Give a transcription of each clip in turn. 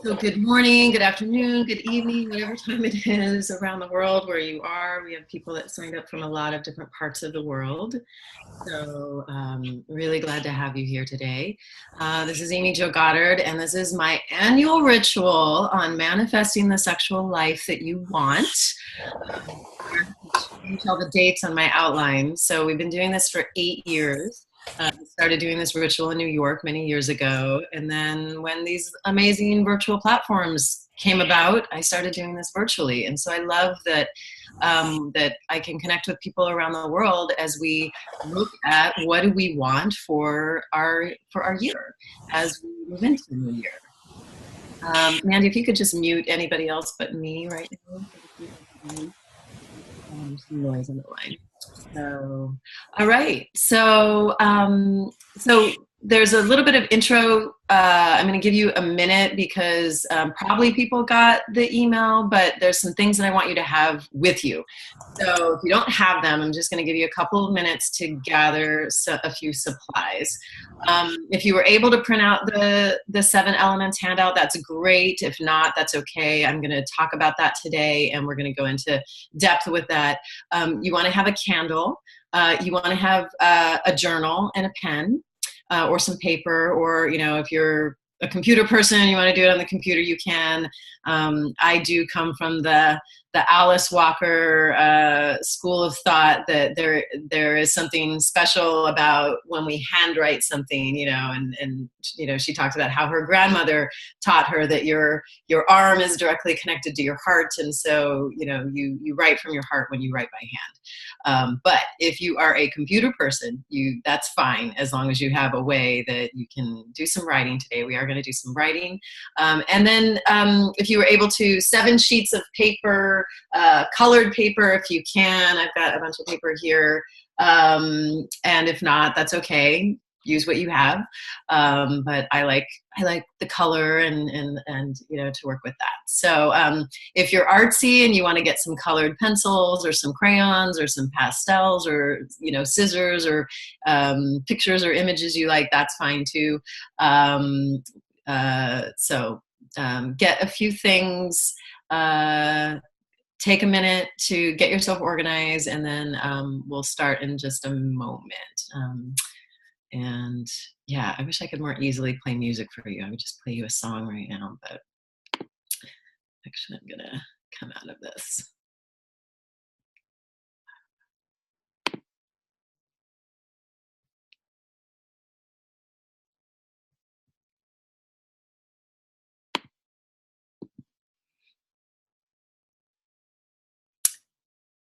So good morning, good afternoon, good evening, whatever time it is around the world where you are. We have people that signed up from a lot of different parts of the world. So really glad to have you here today. This is Amy Jo Goddard, and this is my annual ritual on manifesting the sexual life that you want. You tell the dates on my outline. So we've been doing this for 8 years. Started doing this ritual in New York many years ago. And then when these amazing virtual platforms came about, I started doing this virtually. And so I love that that I can connect with people around the world as we look at what do we want for our year as we move into the new year. Mandy, if you could just mute anybody else but me right now. Some noise on the line. So, all right. So there's a little bit of intro. I'm going to give you a minute because probably people got the email, but there's some things that I want you to have with you. So if you don't have them, I'm just going to give you a couple of minutes to gather a few supplies. If you were able to print out the 7 elements handout, that's great. If not, that's okay. I'm going to talk about that today, and we're going to go into depth with that. You want to have a candle. You want to have a journal and a pen, or some paper, or if you're a computer person, you want to do it on the computer, you can. I do come from the Alice Walker school of thought that there is something special about when we handwrite something, and she talks about how her grandmother taught her that your arm is directly connected to your heart, and so you write from your heart when you write by hand. But if you are a computer person, that's fine as long as you have a way that you can do some writing today. We are going to do some writing, and then if you were able to, 7 sheets of paper. Colored paper if you can. I've got a bunch of paper here, and if not, that's okay. Use what you have, but I like the color and to work with that. So if you're artsy and you want to get some colored pencils or some crayons or some pastels or scissors or pictures or images you like, that's fine too. Get a few things. Take a minute to get yourself organized, and then we'll start in just a moment. And yeah, I wish I could more easily play music for you. I would just play you a song right now, but actually I'm gonna come out of this.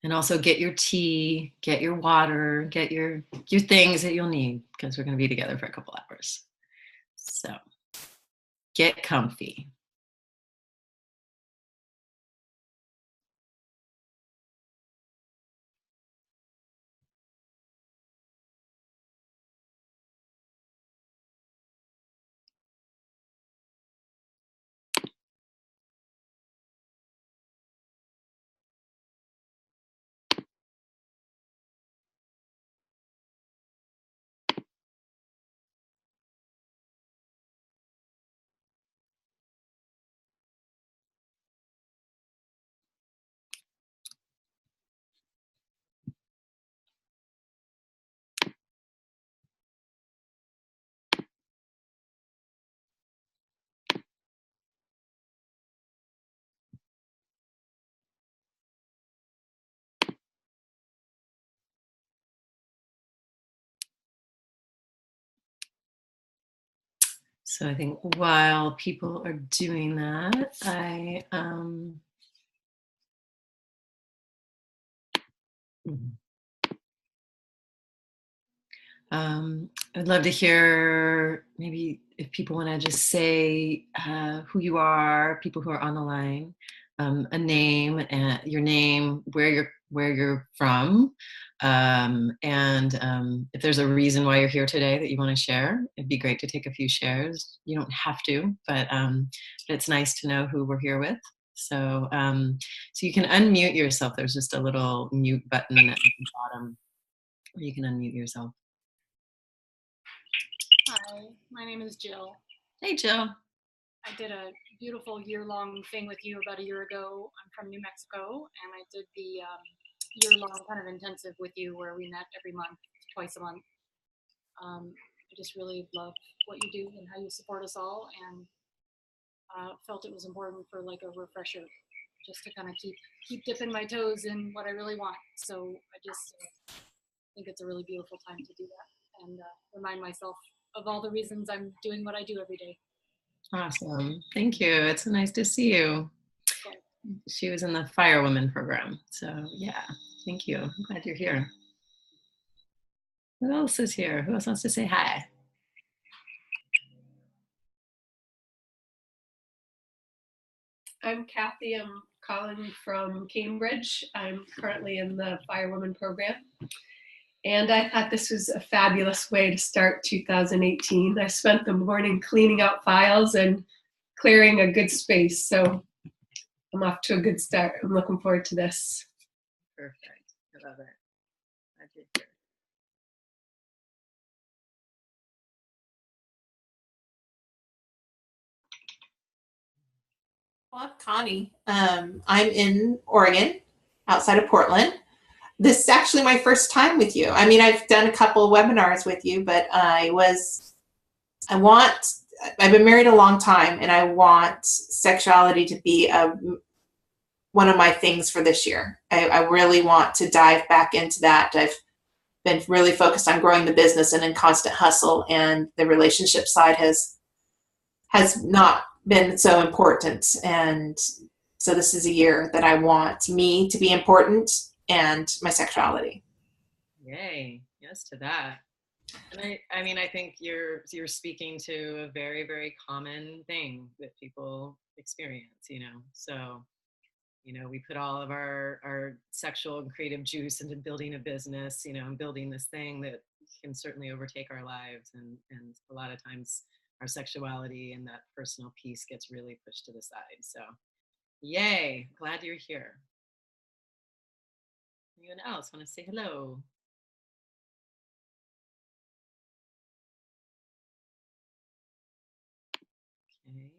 And also get your tea, get your water, get your things that you'll need, because we're going to be together for a couple hours. So get comfy. So I think while people are doing that, I'd love to hear maybe if people want to just say who you are, people who are on the line, a name, your name, where you're from, and if there's a reason why you're here today that you want to share. It'd be great to take a few shares. You don't have to, but it's nice to know who we're here with. So so you can unmute yourself. There's just a little mute button at the bottom where you can unmute yourself. Hi, my name is Jill. Hey, Jill. I did a beautiful year-long thing with you about a year ago. I'm from New Mexico, and I did the year-long kind of intensive with you where we met every month, twice a month. I just really love what you do and how you support us all, and felt it was important for like a refresher, just to kind of keep dipping my toes in what I really want. So I just think it's a really beautiful time to do that and remind myself of all the reasons I'm doing what I do every day. Awesome. Thank you. It's so nice to see you. So, She was in the Firewoman program. So yeah, thank you. I'm glad you're here. Who else is here? Who else wants to say hi? I'm Kathy. I'm calling from Cambridge. I'm currently in the Firewoman program. And I thought this was a fabulous way to start 2018. I spent the morning cleaning out files and clearing a good space. So I'm off to a good start. I'm looking forward to this. Perfect. I love it. Glad you're here. Well, I'm Connie. I'm in Oregon, outside of Portland. This is actually my first time with you. I mean, I've done a couple of webinars with you, but I've been married a long time, and I want sexuality to be one of my things for this year. I really want to dive back into that. I've been really focused on growing the business and in constant hustle, and the relationship side has not been so important. And so this is a year that I want me to be important and my sexuality. Yay. Yes to that. And I mean, I think you're speaking to a very, very common thing that people experience, you know. So, you know, we put all of our sexual and creative juice into building a business, you know, and building this thing that can certainly overtake our lives. And a lot of times our sexuality and that personal piece gets really pushed to the side. So yay, glad you're here. Anyone else want to say hello? Okay.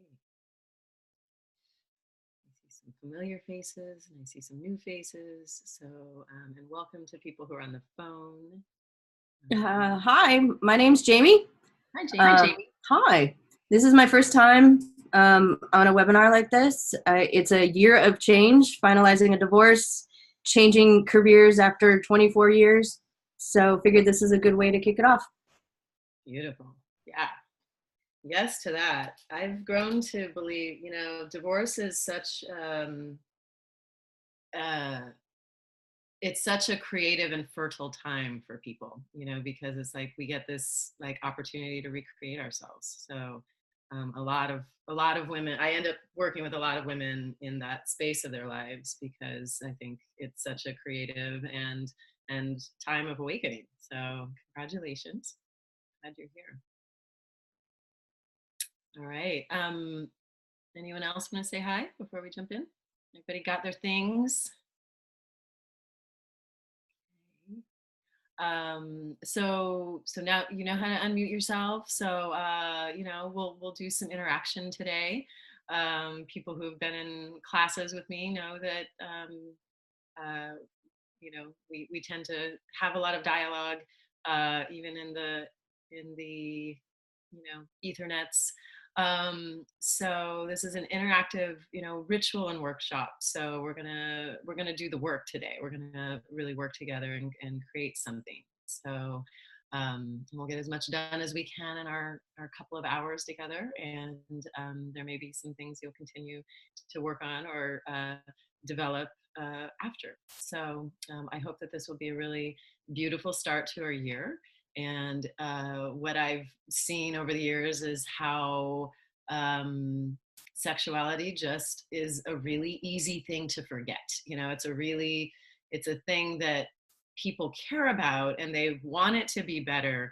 I see some familiar faces and I see some new faces. So, and welcome to people who are on the phone. Hi, my name's Jamie. Hi, Jamie. Hi, this is my first time on a webinar like this. It's a year of change, finalizing a divorce, changing careers after 24 years. So figured this is a good way to kick it off. Beautiful. Yeah. Yes to that. I've grown to believe, you know, divorce is such it's such a creative and fertile time for people, you know, because it's like we get this like opportunity to recreate ourselves. So a lot of women, I end up working with a lot of women in that space of their lives because I think it's such a creative and time of awakening. So congratulations. Glad you're here. All right. Anyone else want to say hi before we jump in? Everybody got their things? So now you know how to unmute yourself. So you know, we'll do some interaction today. People who've been in classes with me know that you know, we tend to have a lot of dialogue, even in the you know, ethernets. So this is an interactive, you know, ritual and workshop. So we're gonna do the work today. We're gonna really work together and create something. So we'll get as much done as we can in our couple of hours together. And there may be some things you'll continue to work on or develop after. So I hope that this will be a really beautiful start to our year. And what I've seen over the years is how sexuality just is a really easy thing to forget. You know, it's a thing that people care about and they want it to be better.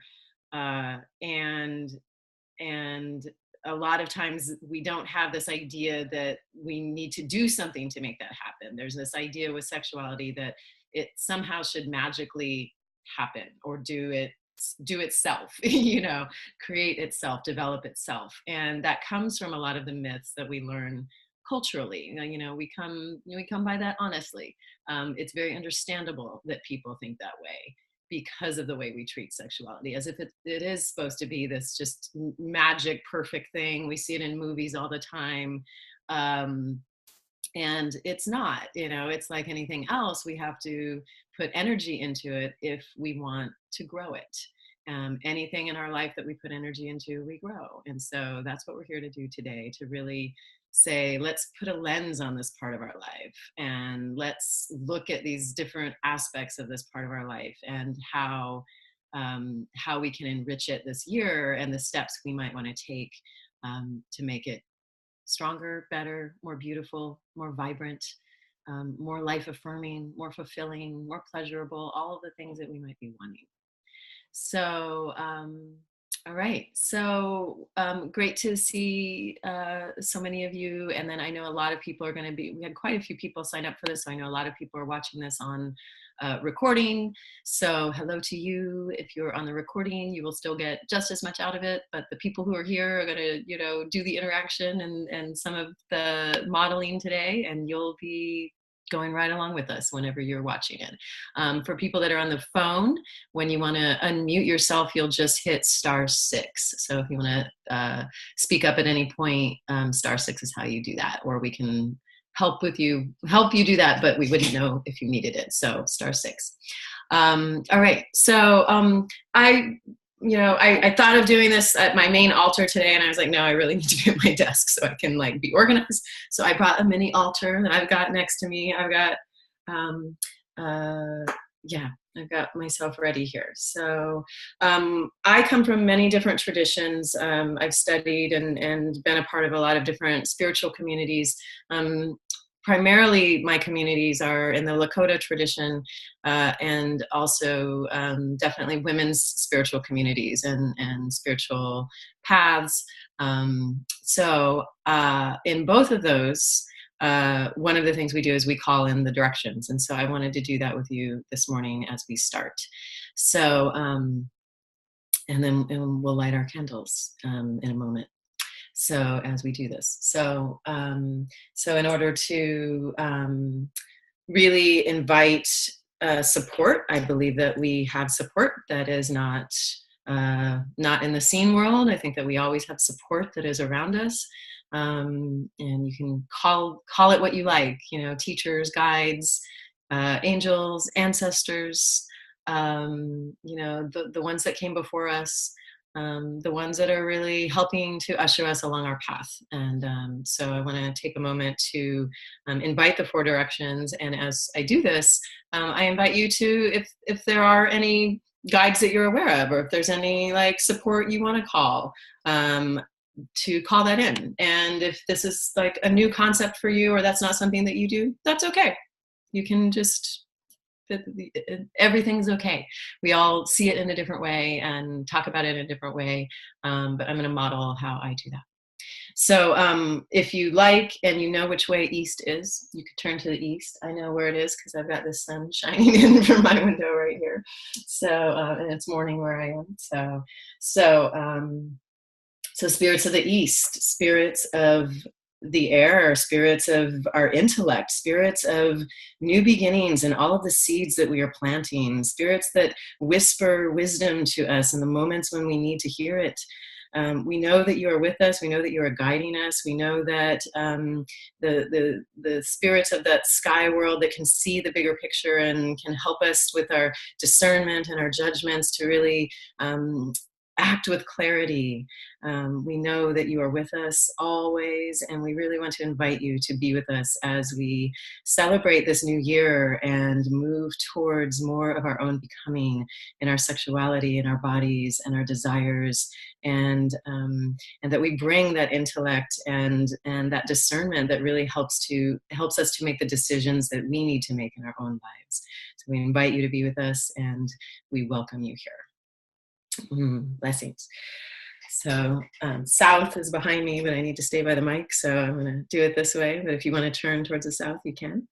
And a lot of times we don't have this idea that we need to do something to make that happen. There's this idea with sexuality that it somehow should magically happen or do it do itself, you know, create itself, develop itself. And that comes from a lot of the myths that we learn culturally. You know, we come by that honestly. It's very understandable that people think that way because of the way we treat sexuality, as if it is supposed to be this just magic, perfect thing. We see it in movies all the time. And it's not, you know, it's like anything else. We have to put energy into it if we want to grow it. Anything in our life that we put energy into, we grow. And so that's what we're here to do today, to really say, let's put a lens on this part of our life, and let's look at these different aspects of this part of our life, and how we can enrich it this year, and the steps we might want to take to make it stronger, better, more beautiful, more vibrant, more life affirming, more fulfilling, more pleasurable, all of the things that we might be wanting. So, all right. So great to see so many of you. And then I know a lot of people are going to be, we had quite a few people sign up for this. So I know a lot of people are watching this on recording. So hello to you. If you're on the recording, you will still get just as much out of it. But the people who are here are going to, you know, do the interaction and some of the modeling today, and you'll be going right along with us whenever you're watching it. For people that are on the phone, when you want to unmute yourself, you'll just hit *6. So if you want to speak up at any point, *6 is how you do that, or we can help you do that, but we wouldn't know if you needed it. So *6. All right. So I thought of doing this at my main altar today, and I was like, no, I really need to be at my desk so I can like be organized. So I brought a mini altar that I've got next to me. I've got, I've got myself ready here. So I come from many different traditions. I've studied and been a part of a lot of different spiritual communities. Primarily, my communities are in the Lakota tradition, and also definitely women's spiritual communities and spiritual paths. So in both of those, one of the things we do is we call in the directions. And so I wanted to do that with you this morning as we start. So, and then we'll light our candles in a moment. So as we do this, so in order to really invite support, I believe that we have support that is not in the seen world. I think that we always have support that is around us, and you can call it what you like. You know, teachers, guides, angels, ancestors. You know, the ones that came before us. The ones that are really helping to usher us along our path. And so I want to take a moment to invite the 4 directions. And as I do this, I invite you to, if there are any guides that you're aware of, or if there's any like support you want to call that in. And if this is like a new concept for you, or that's not something that you do, that's okay. You can just, everything's okay. We all see it in a different way and talk about it in a different way, but I'm going to model how I do that. So if you like and you know which way east is, you could turn to the east. I know where it is because I've got the sun shining in from my window right here. So and it's morning where I am. So spirits of the east, spirits of the air, spirits of our intellect, spirits of new beginnings and all of the seeds that we are planting, spirits that whisper wisdom to us in the moments when we need to hear it. We know that you are with us. We know that you are guiding us. We know that the spirits of that sky world that can see the bigger picture and can help us with our discernment and our judgments to really act with clarity. We know that you are with us always, and we really want to invite you to be with us as we celebrate this new year and move towards more of our own becoming in our sexuality, in our bodies, and our desires, and that we bring that intellect and that discernment that really helps us to make the decisions that we need to make in our own lives. So we invite you to be with us, and we welcome you here. Blessings. So south is behind me, but I need to stay by the mic, so I'm going to do it this way. But if you want to turn towards the south, you can.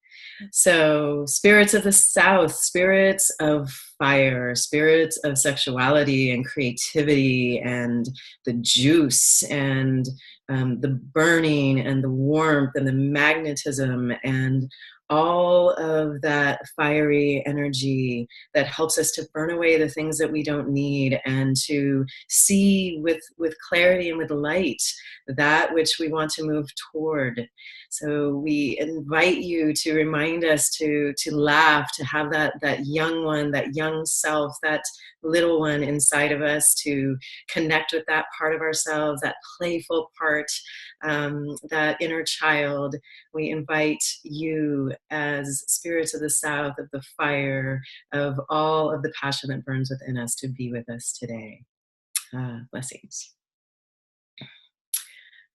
So spirits of the south, spirits of fire, spirits of sexuality and creativity and the juice and the burning and the warmth and the magnetism and all of that fiery energy that helps us to burn away the things that we don't need and to see with clarity and with light that which we want to move toward. So we invite you to remind us to laugh, to have that young one, that young self, that little one inside of us, to connect with that part of ourselves, that playful part, that inner child. We invite you as spirits of the south, of the fire, of all of the passion that burns within us to be with us today. Blessings.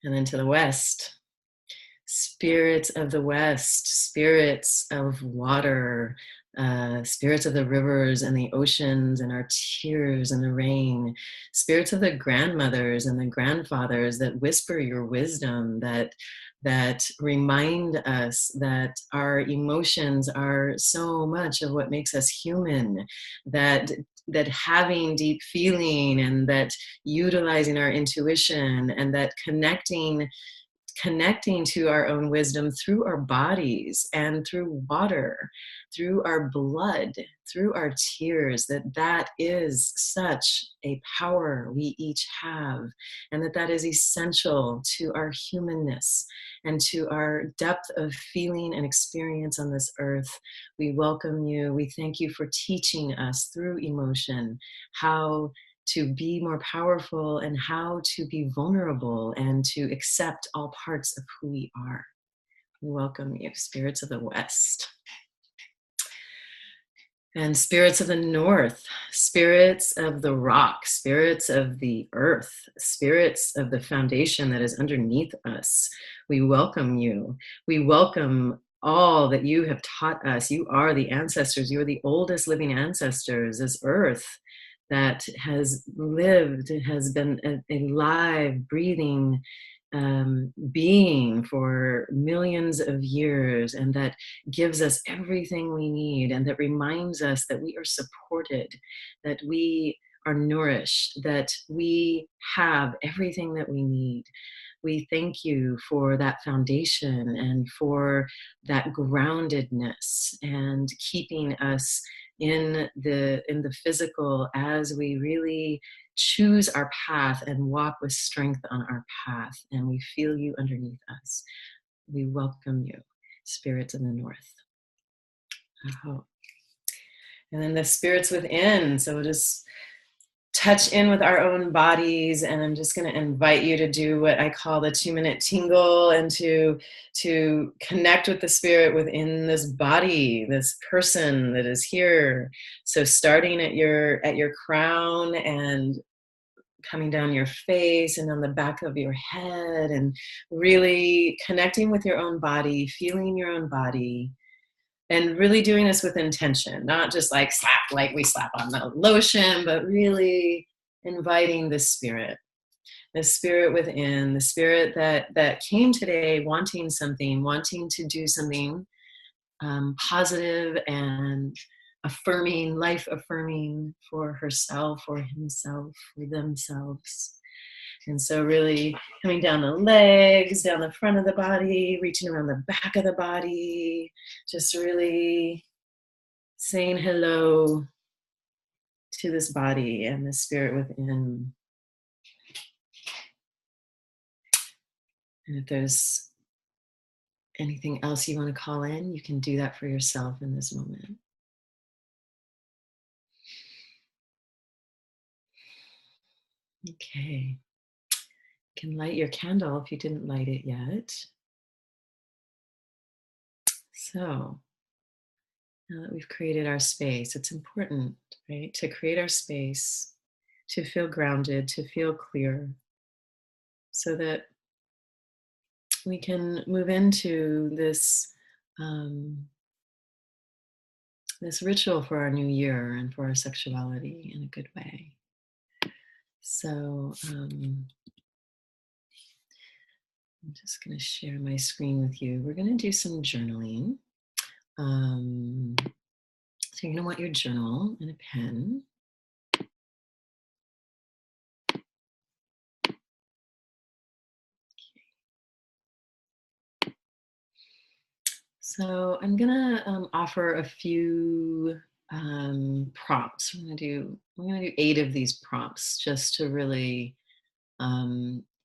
And then to the west, spirits of the west, spirits of water, spirits of the rivers and the oceans and our tears and the rain, spirits of the grandmothers and the grandfathers that whisper your wisdom, that remind us that our emotions are so much of what makes us human, that having deep feeling and that utilizing our intuition and that connecting to our own wisdom through our bodies and through water, through our blood, through our tears, that is such a power we each have, and that is essential to our humanness and to our depth of feeling and experience on this earth. We welcome you. We thank you for teaching us through emotion how to be more powerful and how to be vulnerable and to accept all parts of who we are. We welcome you, spirits of the west. And spirits of the north, spirits of the rock, spirits of the earth, spirits of the foundation that is underneath us. We welcome you. We welcome all that you have taught us. You are the ancestors. You are the oldest living ancestors, this earth that has lived, has been a live, breathing being for millions of years, and that gives us everything we need, and that reminds us that we are supported, that we are nourished, that we have everything that we need. We thank you for that foundation and for that groundedness and keeping us in the physical as we really choose our path and walk with strength on our path, and we feel you underneath us. We welcome you, spirits in the north. Oh. And then the spirits within. So just touch in with our own bodies, and I'm just going to invite you to do what I call the 2-minute tingle, and to connect with the spirit within this body, this person that is here. So starting at your crown and coming down your face and on the back of your head, and really connecting with your own body, feeling your own body. And really doing this with intention, not just like slap, like we slap on the lotion, but really inviting the spirit within, the spirit that came today wanting something, wanting to do something positive and affirming, life affirming for herself or himself, for themselves. And so really coming down the legs, down the front of the body, reaching around the back of the body, just really saying hello to this body and the spirit within. And if there's anything else you want to call in, you can do that for yourself in this moment. Okay. You can light your candle if you didn't light it yet. So now that we've created our space, it's important, right, to create our space, to feel grounded, to feel clear, so that we can move into this this ritual for our new year and for our sexuality in a good way. So I'm just going to share my screen with you. We're going to do some journaling. So you're going to want your journal and a pen. So I'm going to offer a few prompts. We're going to do 8 of these prompts just to really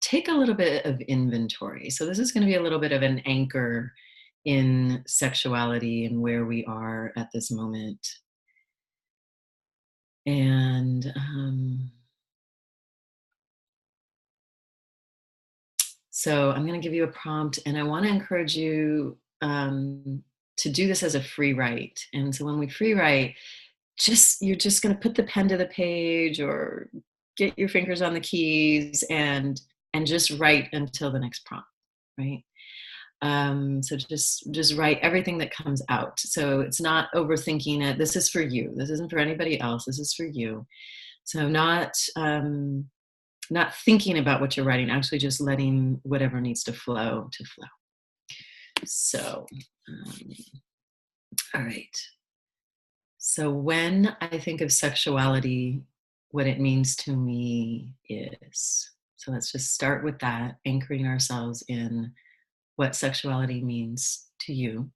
take a little bit of inventory. So this is going to be a little bit of an anchor in sexuality and where we are at this moment. And so I'm going to give you a prompt, and I want to encourage you to do this as a free write. And so when we free write, you're just going to put the pen to the page or get your fingers on the keys and just write until the next prompt, right? So just write everything that comes out. So it's not overthinking it. This is for you. This isn't for anybody else. This is for you. So not thinking about what you're writing, actually just letting whatever needs to flow. So, all right. So when I think of sexuality, what it means to me is, so let's just start with that, anchoring ourselves in what sexuality means to you.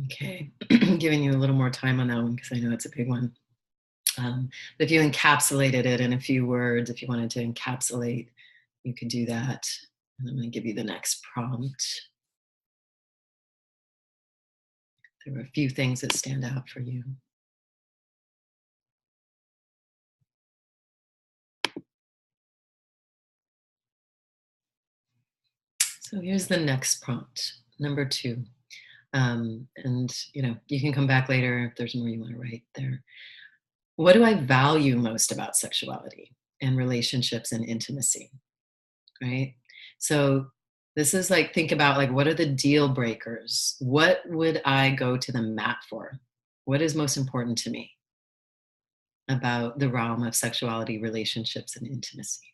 Okay, giving you a little more time on that one because I know it's a big one. If you encapsulated it in a few words, if you wanted to encapsulate, you could do that. And I'm going to give you the next prompt. There were a few things that stand out for you. So here's the next prompt, number 2. And you can come back later if there's more you want to write there. What do I value most about sexuality and relationships and intimacy? Right? So this is like, think about like, what are the deal breakers? What would I go to the mat for? What is most important to me about the realm of sexuality, relationships, and intimacy?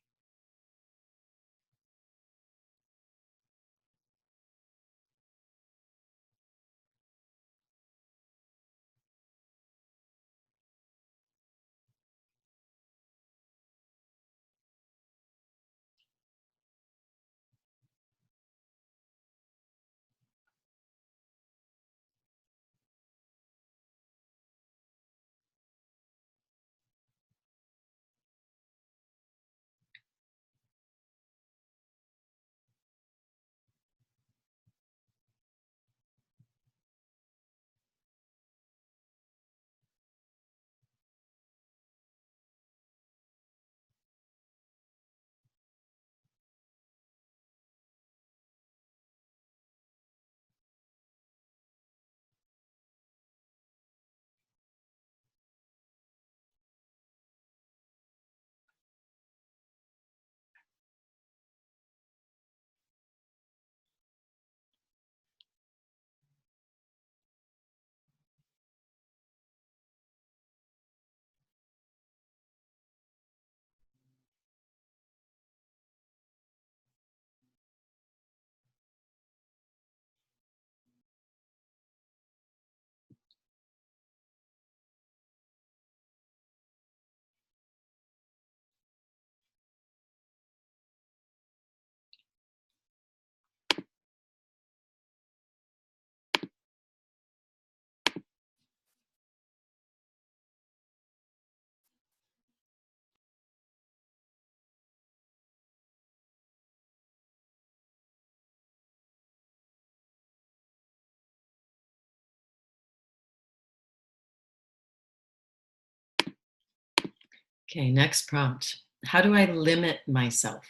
Okay, next prompt. How do I limit myself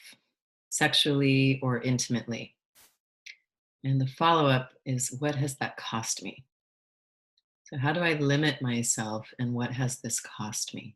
sexually or intimately? And the follow up is, what has that cost me? So, how do I limit myself and what has this cost me?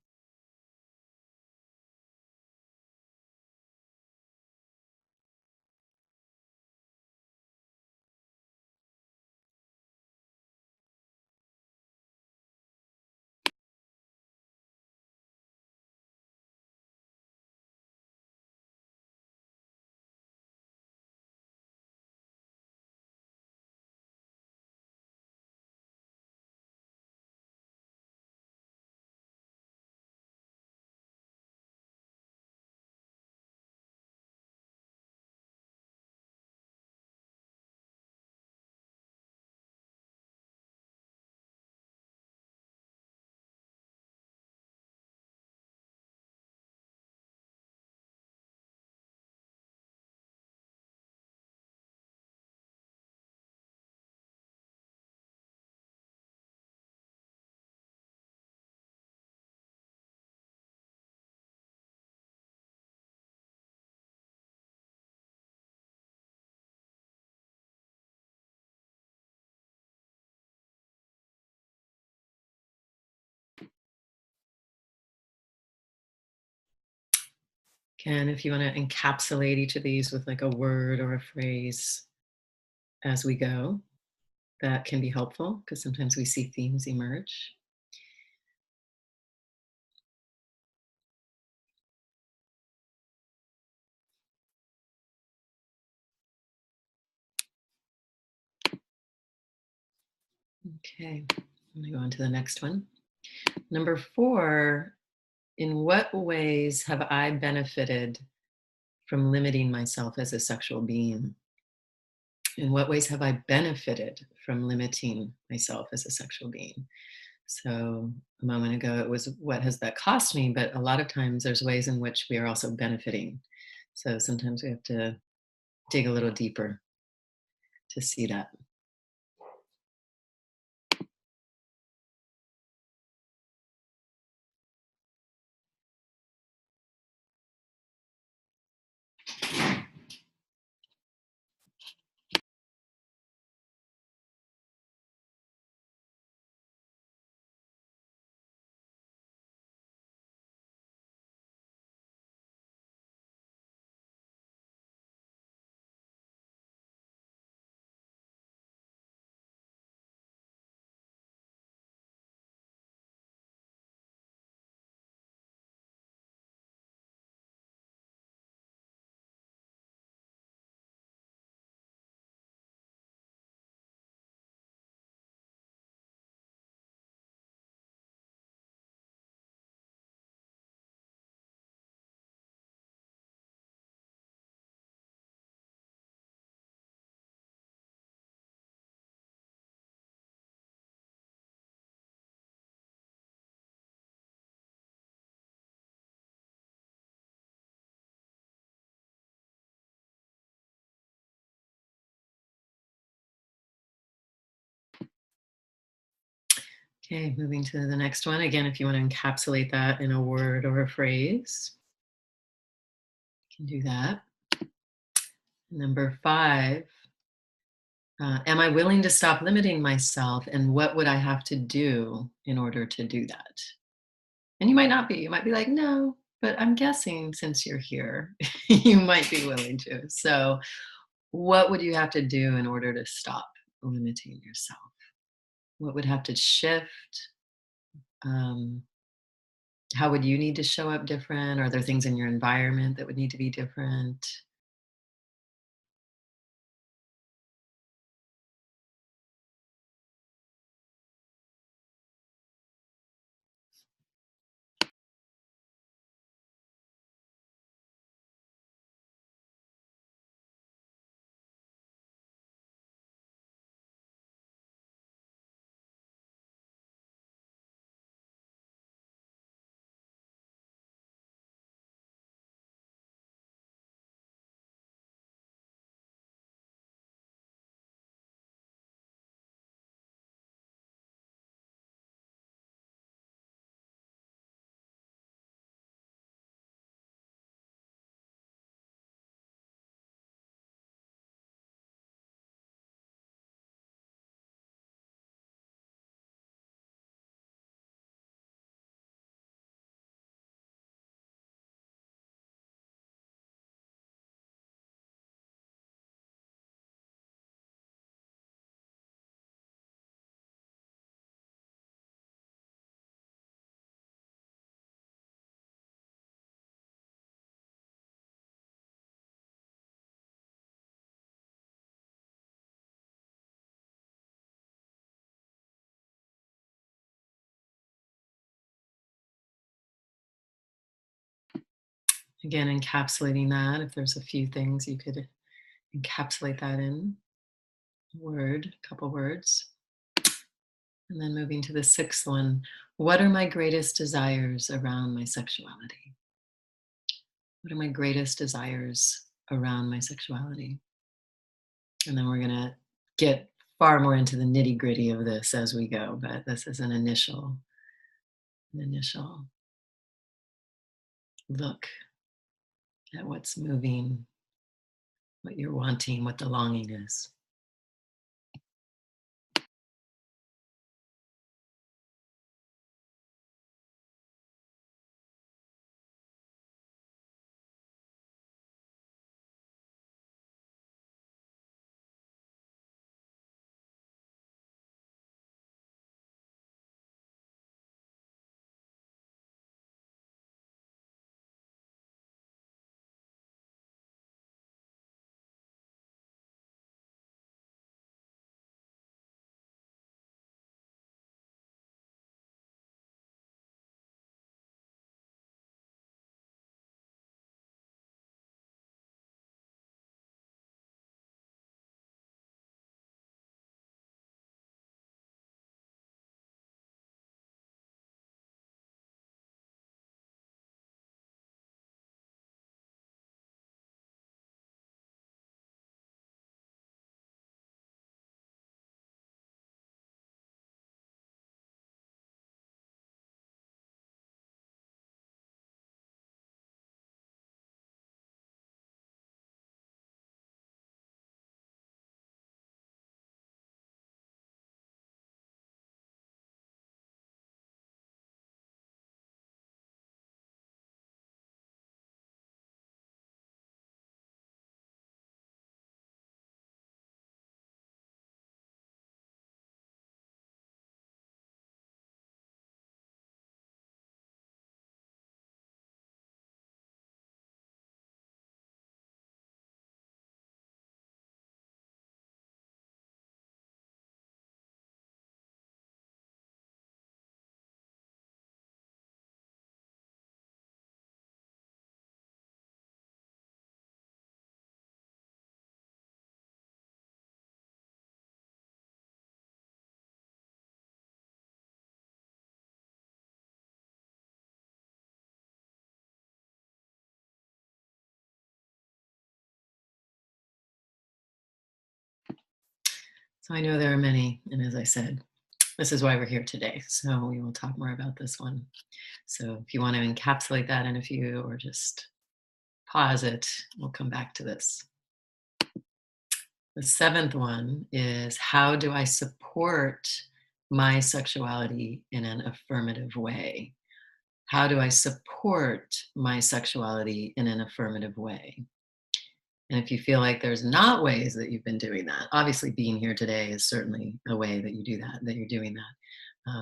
Ken, if you want to encapsulate each of these with like a word or a phrase as we go, that can be helpful because sometimes we see themes emerge. Okay, I'm going to go on to the next one. Number 4, in what ways have I benefited from limiting myself as a sexual being? In what ways have I benefited from limiting myself as a sexual being? So a moment ago, it was, what has that cost me? But a lot of times there's ways in which we are also benefiting. So sometimes we have to dig a little deeper to see that. Okay, moving to the next one. Again, if you want to encapsulate that in a word or a phrase, you can do that. Number 5, am I willing to stop limiting myself, and what would I have to do in order to do that? And you might not be. You might be like, no, but I'm guessing since you're here, you might be willing to. So, what would you have to do in order to stop limiting yourself? What would have to shift? Um, how would you need to show up different? Are there things in your environment that would need to be different? Again, encapsulating that. If there's a few things you could encapsulate that in a word, a couple words. And then moving to the 6th one, what are my greatest desires around my sexuality? What are my greatest desires around my sexuality? And then we're going to get far more into the nitty gritty of this as we go, but this is an initial look at what's moving, what you're wanting, what the longing is. So I know there are many, and as I said, This is why we're here today. So we will talk more about this one. So if you want to encapsulate that in a few, or just pause it, we'll come back to this. The seventh one is, how do I support my sexuality in an affirmative way? How do I support my sexuality in an affirmative way? And if you feel like there's not ways that you've been doing that, obviously being here today is certainly a way that you do that, that you're doing that.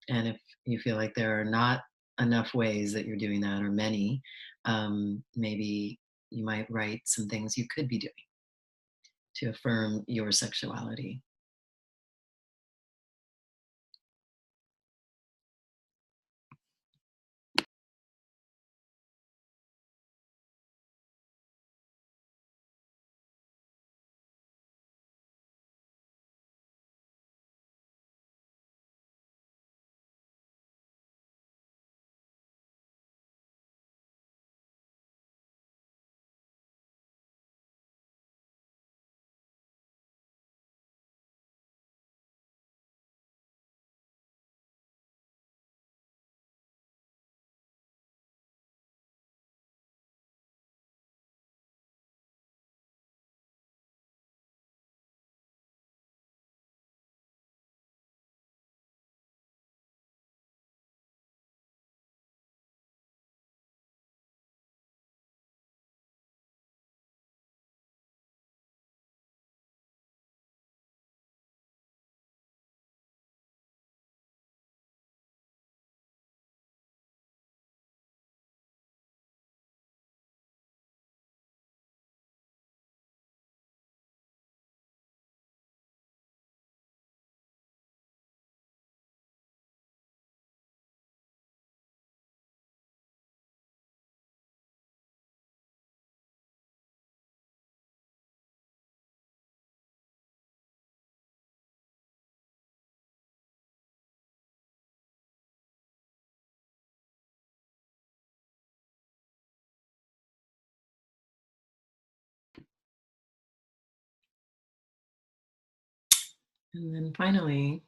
And if you feel like there are not enough ways that you're doing that, or many, maybe you might write some things you could be doing to affirm your sexuality. And then finally,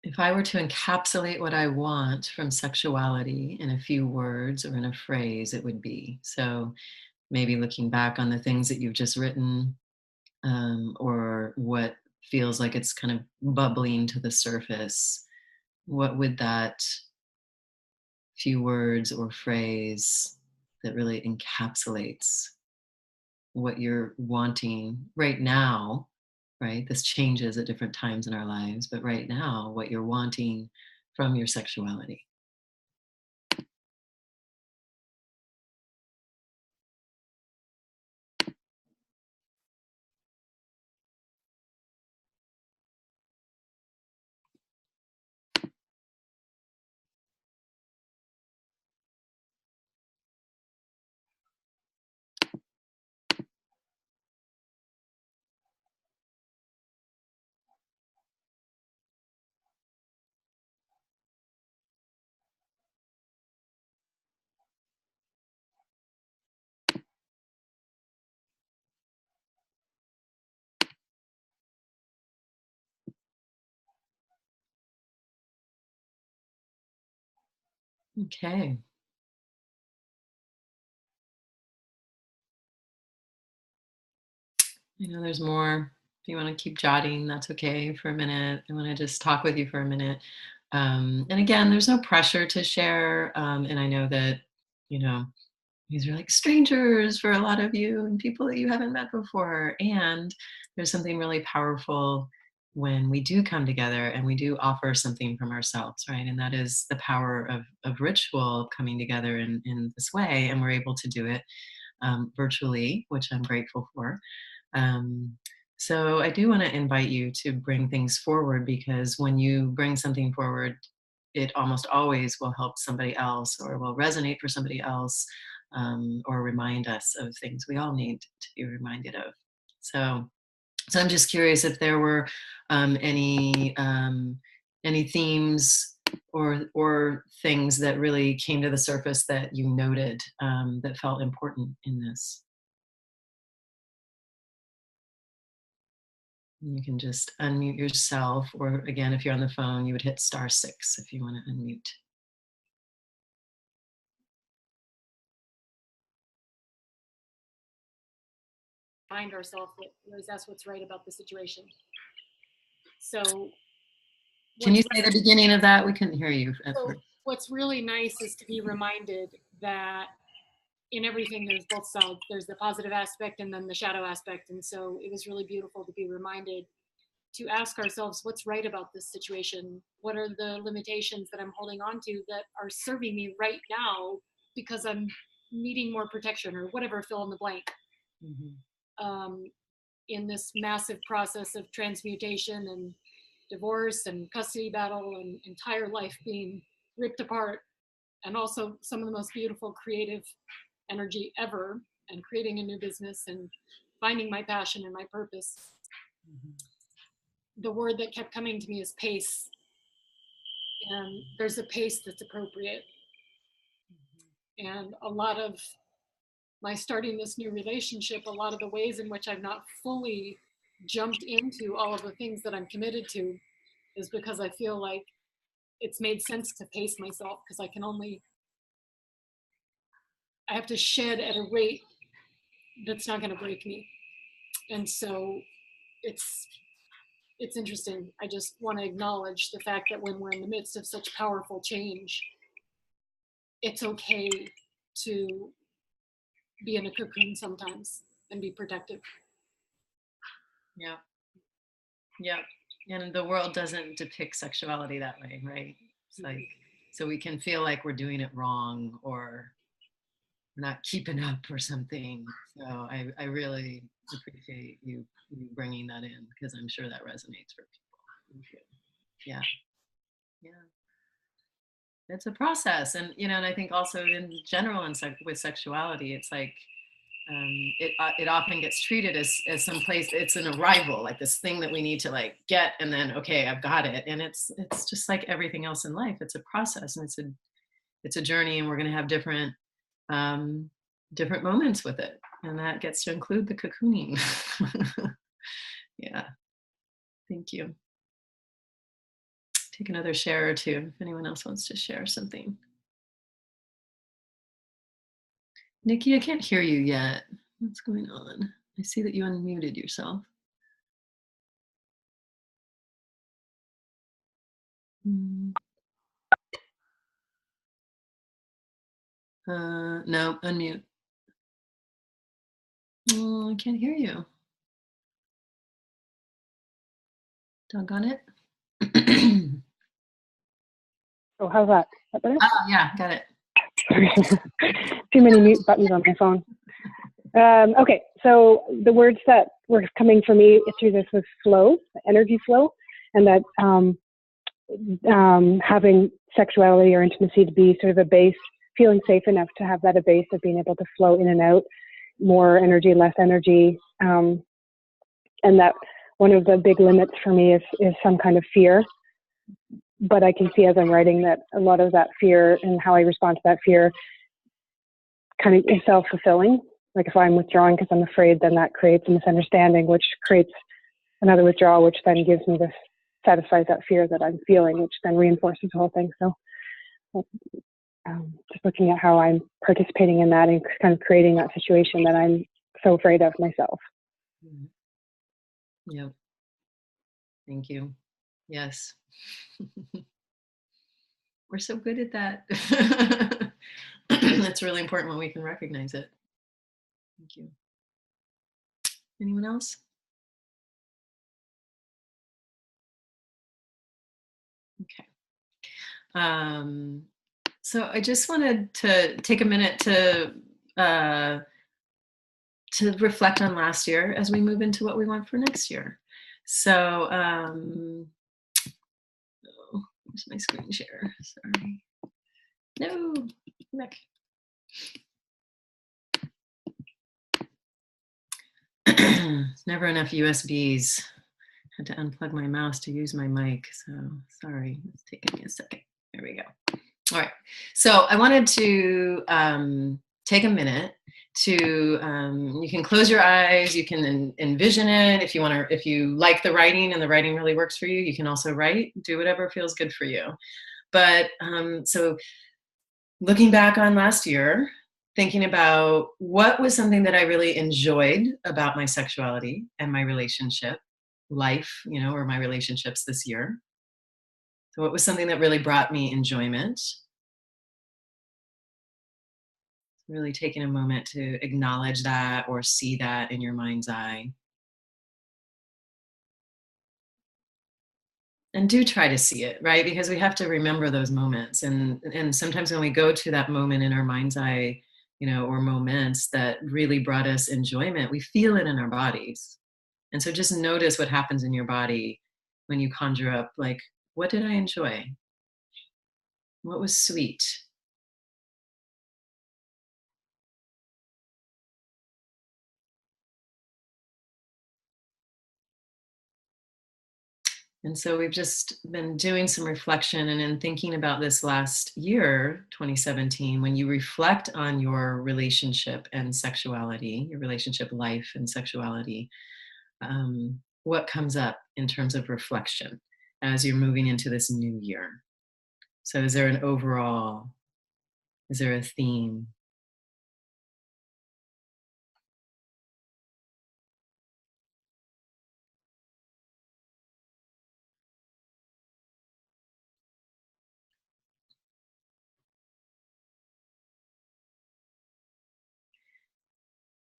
if I were to encapsulate what I want from sexuality in a few words or in a phrase, it would be, so maybe looking back on the things that you've just written, or what feels like it's kind of bubbling to the surface, what would that few words or phrase that really encapsulates what you're wanting right now, right? This changes at different times in our lives, but right now, what you're wanting from your sexuality. Okay. I know there's more. If you want to keep jotting, that's okay for a minute. I want to just talk with you for a minute. And again, there's no pressure to share. And I know that, you know, these are like strangers for a lot of you and people that you haven't met before. And there's something really powerful when we do come together and we do offer something from ourselves, right? And that is the power of ritual coming together in this way. And we're able to do it virtually, which I'm grateful for. Um, so I do want to invite you to bring things forward, because when you bring something forward, it almost always will help somebody else or will resonate for somebody else, or remind us of things we all need to be reminded of. So I'm just curious if there were any themes or things that really came to the surface that you noted, that felt important in this. You can just unmute yourself, or again, if you're on the phone, you would hit *6 if you want to unmute. Remind ourselves that that's what's right about the situation. So Can you say the beginning of that? We couldn't hear you at so first. what's really nice is to be reminded that in everything there's both sides. There's the positive aspect and then the shadow aspect. And so it was really beautiful to be reminded to ask ourselves what's right about this situation. What are the limitations that I'm holding on to that are serving me right now because I'm needing more protection or whatever, fill in the blank. In this massive process of transmutation and divorce and custody battle and entire life being ripped apart, and also some of the most beautiful creative energy ever, and creating a new business and finding my passion and my purpose. The word that kept coming to me is pace. And there's a pace that's appropriate. And a lot of my starting this new relationship, a lot of the ways in which I've not fully jumped into all of the things that I'm committed to is because I feel like it's made sense to pace myself, because I have to shed at a rate that's not going to break me. And so it's interesting. I just want to acknowledge the fact that when we're in the midst of such powerful change, it's okay to be in a cocoon sometimes and be protective. Yeah. Yeah. And the world doesn't depict sexuality that way, right? It's like, so we can feel like we're doing it wrong or not keeping up or something. So I really appreciate you bringing that in, because I'm sure that resonates for people. Yeah. Yeah. It's a process. And, and I think also in general with sexuality, it's like, it often gets treated as some place, it's an arrival, like this thing that we need to like get, and then, okay, I've got it. And it's just like everything else in life. It's a process, and it's a journey, and we're going to have different moments with it. And that gets to include the cocooning. Yeah. Thank you. Take another share or two if anyone else wants to share something. Nikki, I can't hear you yet. What's going on? I see that you unmuted yourself. No, unmute. Oh, I can't hear you. Doggone it. Oh, how's that? Is that better? Oh, yeah, got it. Too many mute buttons on my phone. Okay, so the words that were coming for me through this was flow, energy flow, and that having sexuality or intimacy to be sort of a base, feeling safe enough to have that a base of being able to flow in and out, more energy, less energy, and that one of the big limits for me is some kind of fear. But I can see as I'm writing that a lot of that fear and how I respond to that fear kind of is self-fulfilling. Like if I'm withdrawing because I'm afraid, then that creates a misunderstanding, which creates another withdrawal, which then gives me this, satisfies that fear that I'm feeling, which then reinforces the whole thing. So just looking at how I'm participating in that and kind of creating that situation that I'm so afraid of myself. Yeah. Thank you. Yes. We're so good at that. That's really important when we can recognize it. Thank you. Anyone else? Okay. So I just wanted to take a minute to reflect on last year as we move into what we want for next year. So, where's my screen share? Sorry. No, back. There's never enough USBs. Had to unplug my mouse to use my mic, so sorry. It's taking me a second. There we go. All right. So I wanted to take a minute you can close your eyes, you can envision it. If you like the writing and the writing really works for you, you can also write, do whatever feels good for you. But so looking back on last year, thinking about what was something that I really enjoyed about my sexuality and my relationship life, or my relationships this year. So what was something that really brought me enjoyment? Really taking a moment to acknowledge that or see that in your mind's eye. And do try to see it, right? Because we have to remember those moments. And sometimes when we go to that moment in our mind's eye, or moments that really brought us enjoyment, we feel it in our bodies. And so just notice what happens in your body when you conjure up, like, what did I enjoy? What was sweet? And so we've just been doing some reflection and in thinking about this last year, 2017, when you reflect on your relationship and sexuality, your relationship life and sexuality, what comes up in terms of reflection as you're moving into this new year? So is there is there a theme?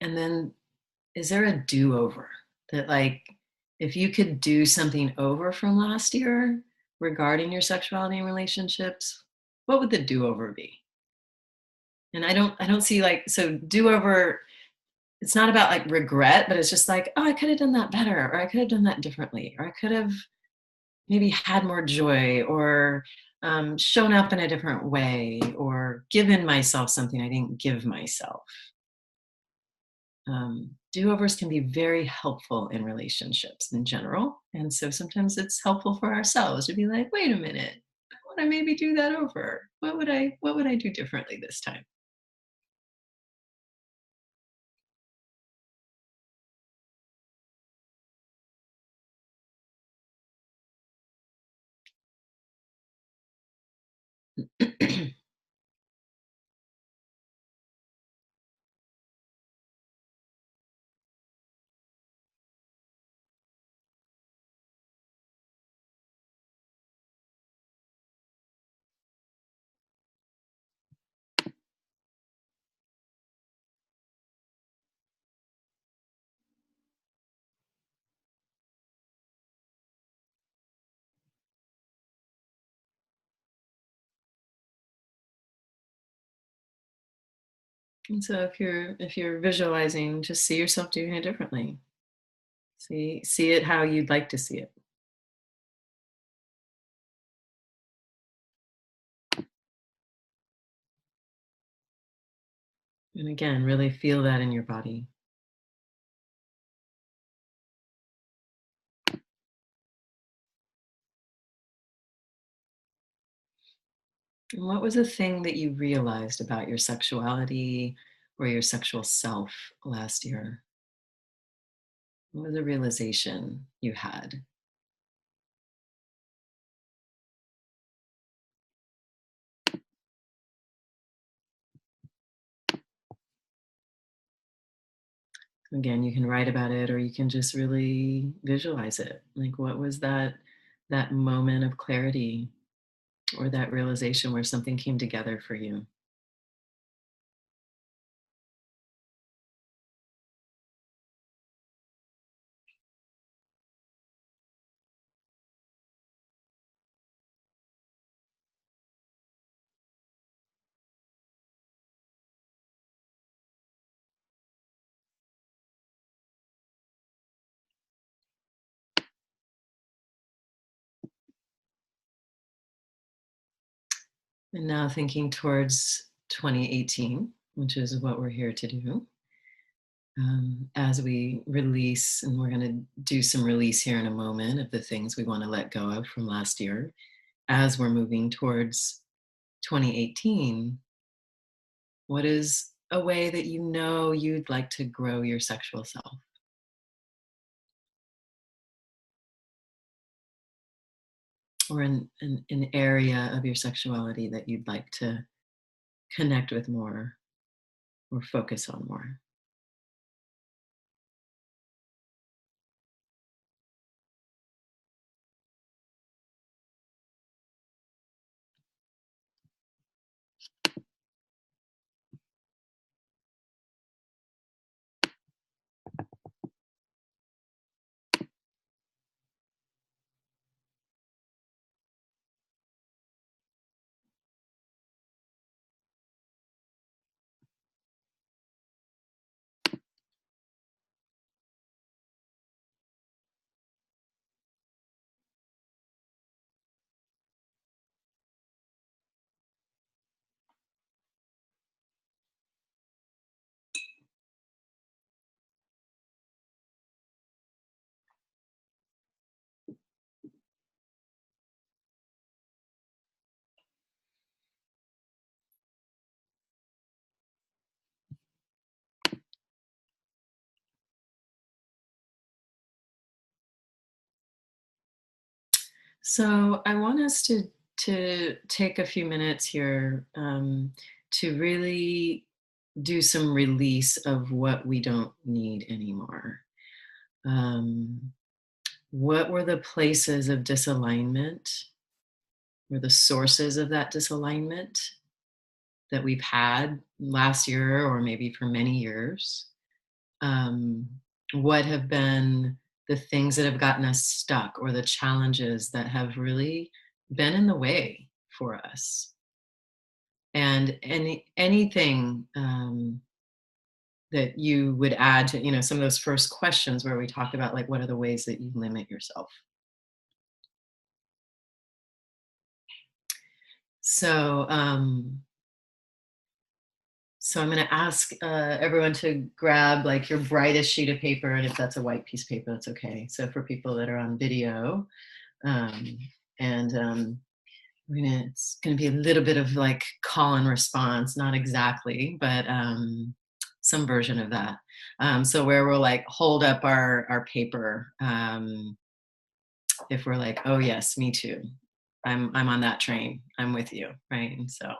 And then is there a do-over that, like, if you could do something over from last year regarding your sexuality and relationships, what would the do-over be? And I don't see, like, so do-over, it's not about like regret, but it's just like, oh, I could have done that better, or I could have done that differently, or I could have maybe had more joy, or shown up in a different way, or given myself something I didn't give myself. Do-overs can be very helpful in relationships in general. And so sometimes it's helpful for ourselves to be like, wait a minute, I want to maybe do that over. What would I do differently this time? And so if you're visualizing, just see yourself doing it differently. See it how you'd like to see it. And again, really feel that in your body. And what was a thing that you realized about your sexuality or your sexual self last year? What was a realization you had? Again, you can write about it or you can just really visualize it. Like, what was that moment of clarity or that realization where something came together for you? And now thinking towards 2018, which is what we're here to do. As we release, and we're going to do some release here in a moment of the things we want to let go of from last year, as we're moving towards 2018, what is a way that you know you'd like to grow your sexual self. Or an area of your sexuality that you'd like to connect with more or focus on more. So I want us to take a few minutes here to really do some release of what we don't need anymore. Um, what were the places of disalignment or the sources of that disalignment that we've had last year or maybe for many years? um, what have been the things that have gotten us stuck or the challenges that have really been in the way for us? And anything that you would add to, some of those first questions where we talked about, like, what are the ways that you limit yourself? So so I'm going to ask everyone to grab like your brightest sheet of paper, and if that's a white piece of paper, that's okay. So for people that are on video, um, and it's going to be a little bit of like call and response, not exactly, but some version of that. So where we'll like hold up our paper, if we're like, oh yes, me too. I'm on that train. I'm with you, right? And so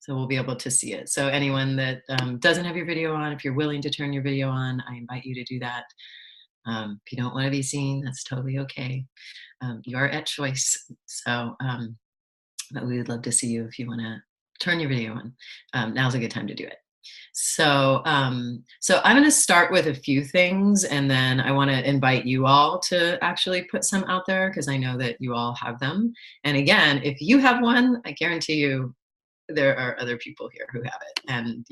we'll be able to see it. So anyone that doesn't have your video on, if you're willing to turn your video on, I invite you to do that. If you don't want to be seen, that's totally okay. You are at choice. So, but we would love to see you if you want to turn your video on. Now's a good time to do it. So, so I'm going to start with a few things, and then I want to invite you all to actually put some out there because I know that you all have them. And again, if you have one, I guarantee you there are other people here who have it. And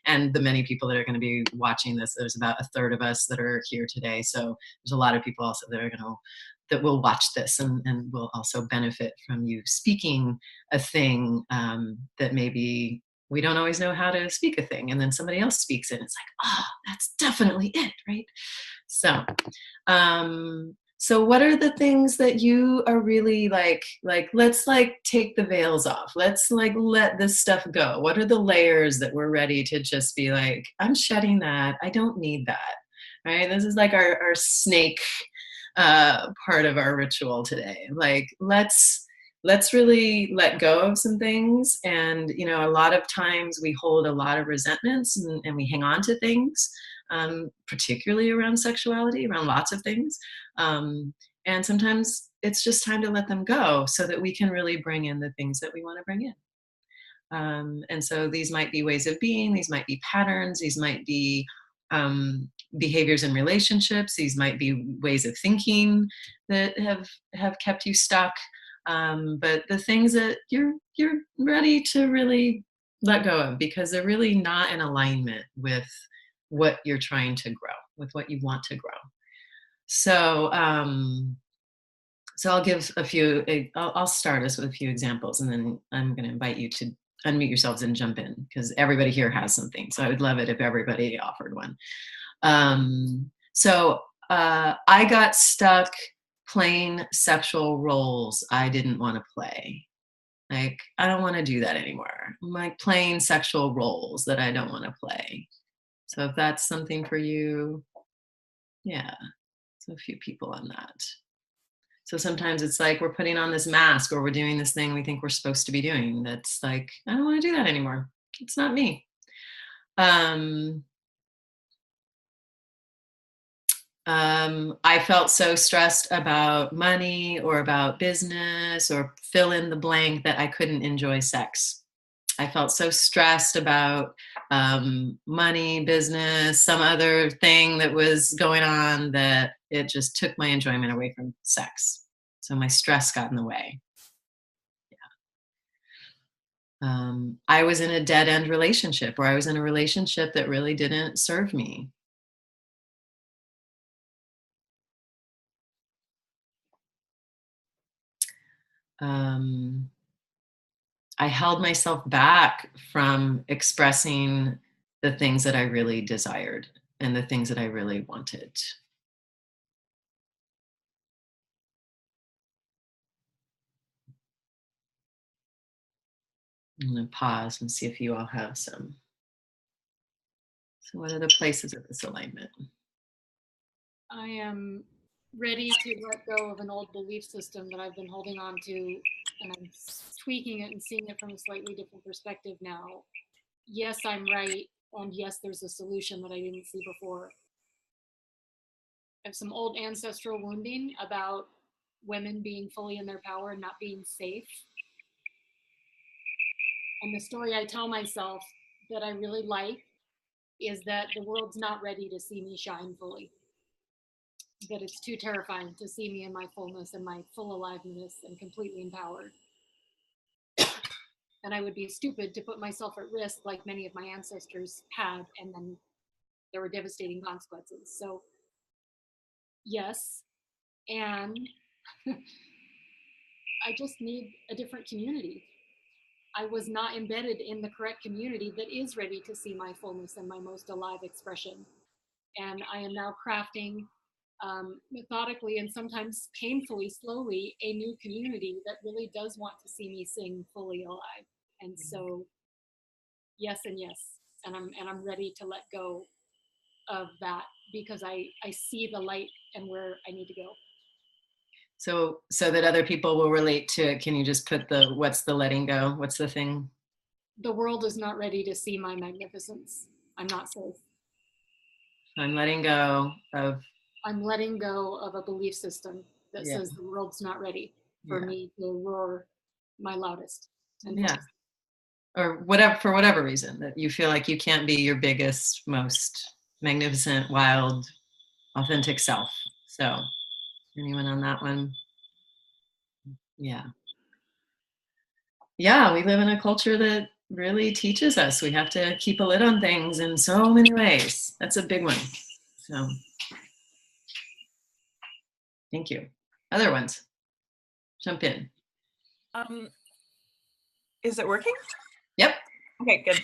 and the many people that are going to be watching this, there's about a third of us that are here today, so there's a lot of people also that will watch this and will also benefit from you speaking a thing that maybe we don't always know how to speak a thing, and then somebody else speaks it and it's like, oh, that's definitely it, right? So so what are the things that you are really like, let's like take the veils off. Let's like let this stuff go. What are the layers that we're ready to just be like, I'm shedding that. I don't need that. Right? This is like our snake part of our ritual today. Like, let's really let go of some things. And, a lot of times we hold a lot of resentments and we hang on to things, particularly around sexuality, around lots of things. And sometimes it's just time to let them go so that we can really bring in the things that we want to bring in. And so these might be ways of being, these might be patterns, these might be behaviors in relationships, these might be ways of thinking that have kept you stuck. But the things that you're ready to really let go of because they're really not in alignment with what you're trying to grow, with what you want to grow. So, so I'll give a few. I'll start us with a few examples, and then I'm going to invite you to unmute yourselves and jump in because everybody here has something. So I would love it if everybody offered one. So I got stuck playing sexual roles I didn't want to play. Like, I don't want to do that anymore. I'm like playing sexual roles that I don't want to play. So if that's something for you, yeah. So a few people on that. So sometimes it's like we're putting on this mask or we're doing this thing we think we're supposed to be doing. That's like, I don't want to do that anymore. It's not me. I felt so stressed about money or about business or fill in the blank that I couldn't enjoy sex. I felt so stressed about money, business, some other thing that was going on that it just took my enjoyment away from sex. So my stress got in the way. Yeah. I was in a dead end relationship, or I was in a relationship that really didn't serve me. I held myself back from expressing the things that I really desired and the things that I really wanted. I'm going to pause and see if you all have some. So, what are the places of this alignment? I am ready to let go of an old belief system that I've been holding on to, and I'm tweaking it and seeing it from a slightly different perspective now. Yes, I'm right, and yes, there's a solution that I didn't see before. I have some old ancestral wounding about women being fully in their power and not being safe. And the story I tell myself that I really like is that the world's not ready to see me shine fully. That it's too terrifying to see me in my fullness and my full aliveness and completely empowered. And I would be stupid to put myself at risk like many of my ancestors had, and then there were devastating consequences. So yes, and I just need a different community. I was not embedded in the correct community that is ready to see my fullness and my most alive expression. And I am now crafting methodically and sometimes painfully slowly a new community that really does want to see me sing fully alive. And so yes and yes, and I'm ready to let go of that because I see the light and where I need to go. So that other people will relate to it, can you just put what's the letting go? What's the thing? The world is not ready to see my magnificence. I'm not safe. I'm letting go of a belief system that says the world's not ready for me to roar my loudest. Yeah. Or whatever, for whatever reason, that you feel like you can't be your biggest, most magnificent, wild, authentic self. So, anyone on that one? Yeah. Yeah, we live in a culture that really teaches us we have to keep a lid on things in so many ways. That's a big one. So, thank you. Other ones? Jump in. Is it working? Yep. Okay, good.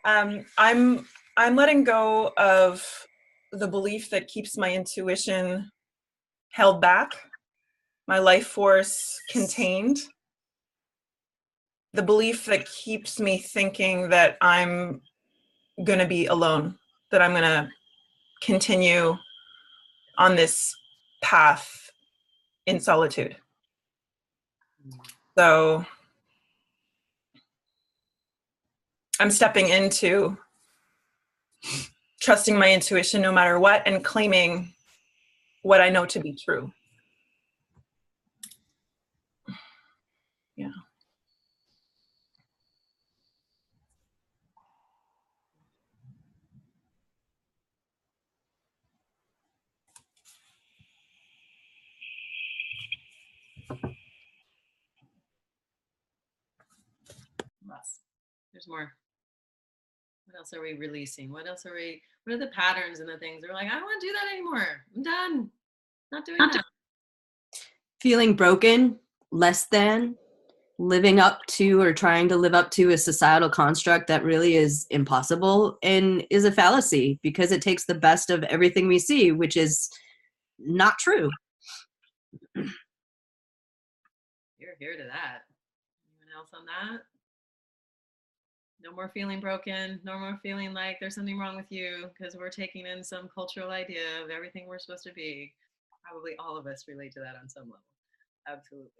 I'm letting go of the belief that keeps my intuition held back, my life force contained, the belief that keeps me thinking that I'm going to be alone, that I'm going to continue on this path in solitude. So I'm stepping into trusting my intuition no matter what and claiming what I know to be true. Yeah. There's more. What else are we releasing? What are the patterns and the things that we're like, I don't want to do that anymore. I'm done. Not doing that. Feeling broken, less than, living up to or trying to live up to a societal construct that really is impossible and is a fallacy because it takes the best of everything we see, which is not true. You're here to that. Anyone else on that? No more feeling broken. No more feeling like there's something wrong with you because we're taking in some cultural idea of everything we're supposed to be. Probably all of us relate to that on some level. Absolutely.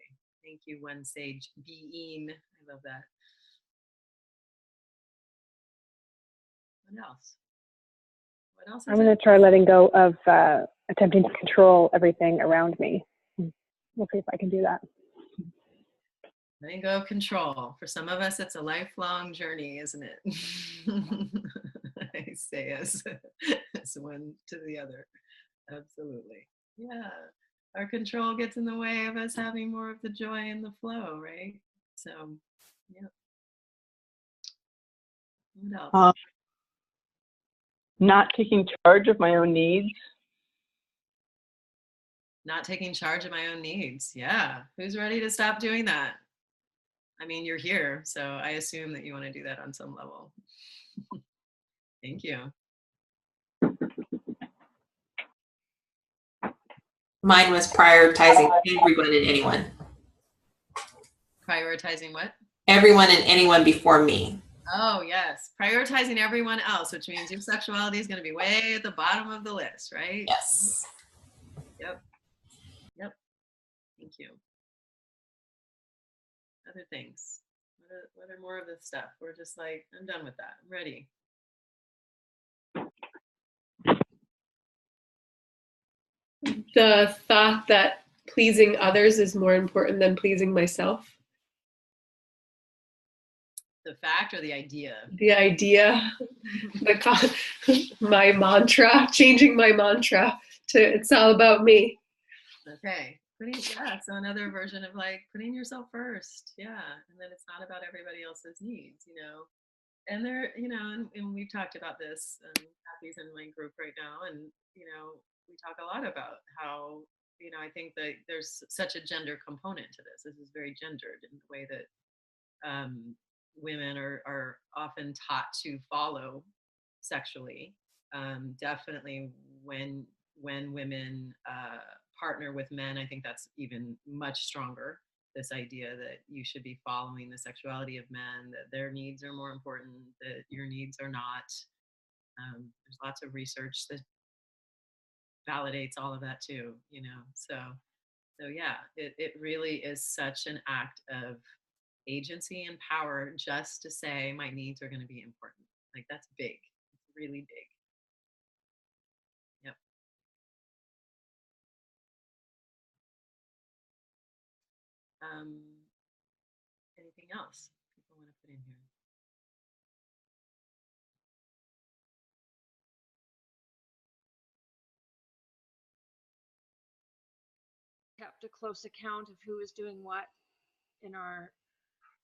Thank you, One Sage Being. I love that. What else? What else? I'm going to try letting go of attempting to control everything around me. We'll see if I can do that. Letting go of control. For some of us, it's a lifelong journey, isn't it? I say as one to the other. Absolutely. Yeah. Our control gets in the way of us having more of the joy and the flow, right? So, yeah. What else? Not taking charge of my own needs. Not taking charge of my own needs. Yeah. Who's ready to stop doing that? I mean, you're here, so I assume that you want to do that on some level. Thank you. Mine was prioritizing everyone and anyone. Prioritizing what? Everyone and anyone before me. Oh, yes. Prioritizing everyone else, which means your sexuality is going to be way at the bottom of the list, right? Yes. Yep. Yep. Thank you. Other things. What are more of this stuff? We're just like, I'm done with that. I'm ready. The thought that pleasing others is more important than pleasing myself. The fact or the idea? The idea, my mantra, changing my mantra to it's all about me. Okay. So another version of like putting yourself first. Yeah. And then it's not about everybody else's needs, you know. And there, you know, and we've talked about this, Kathy's in my group right now, and, you know, we talk a lot about how, you know, I think that there's such a gender component to this. This is very gendered in the way that women are often taught to follow sexually. Definitely when women partner with men, I think that's even much stronger. This idea that you should be following the sexuality of men, that their needs are more important, that your needs are not. There's lots of research that validates all of that too, you know. So yeah, it really is such an act of agency and power just to say my needs are going to be important. Like that's big. It's really big. Yep. Anything else people want to put in here? Kept a close account of who was doing what in our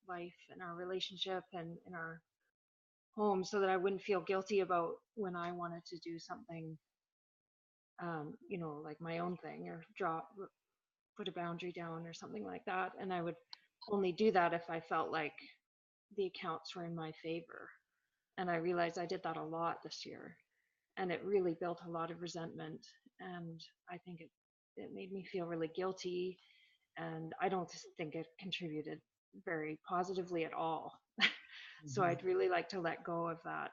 life and our relationship and in our home so that I wouldn't feel guilty about when I wanted to do something, you know, like my own thing or put a boundary down or something like that. And I would only do that if I felt like the accounts were in my favor. And I realized I did that a lot this year, and it really built a lot of resentment. And I think it made me feel really guilty, and I don't think it contributed very positively at all. So I'd really like to let go of that,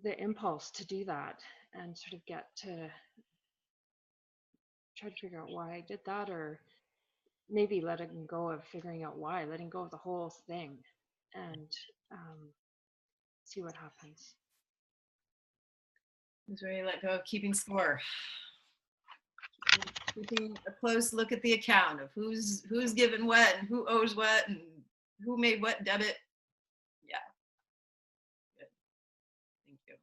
the impulse to do that, and sort of get to try to figure out why I did that, or maybe letting go of figuring out why, letting go of the whole thing, and see what happens. Who's ready to let go of keeping score? Keeping a close look at the account of who's given what and who owes what and who made what debit. Yeah. Good. Thank you.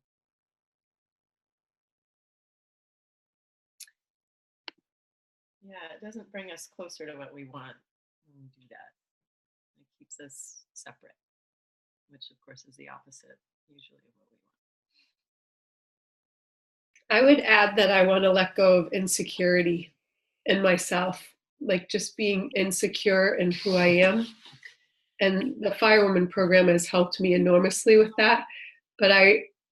Yeah, it doesn't bring us closer to what we want when we do that. It keeps us separate, which of course is the opposite usually of what we want. I would add that I want to let go of insecurity in myself, like just being insecure in who I am. And the Firewoman program has helped me enormously with that. But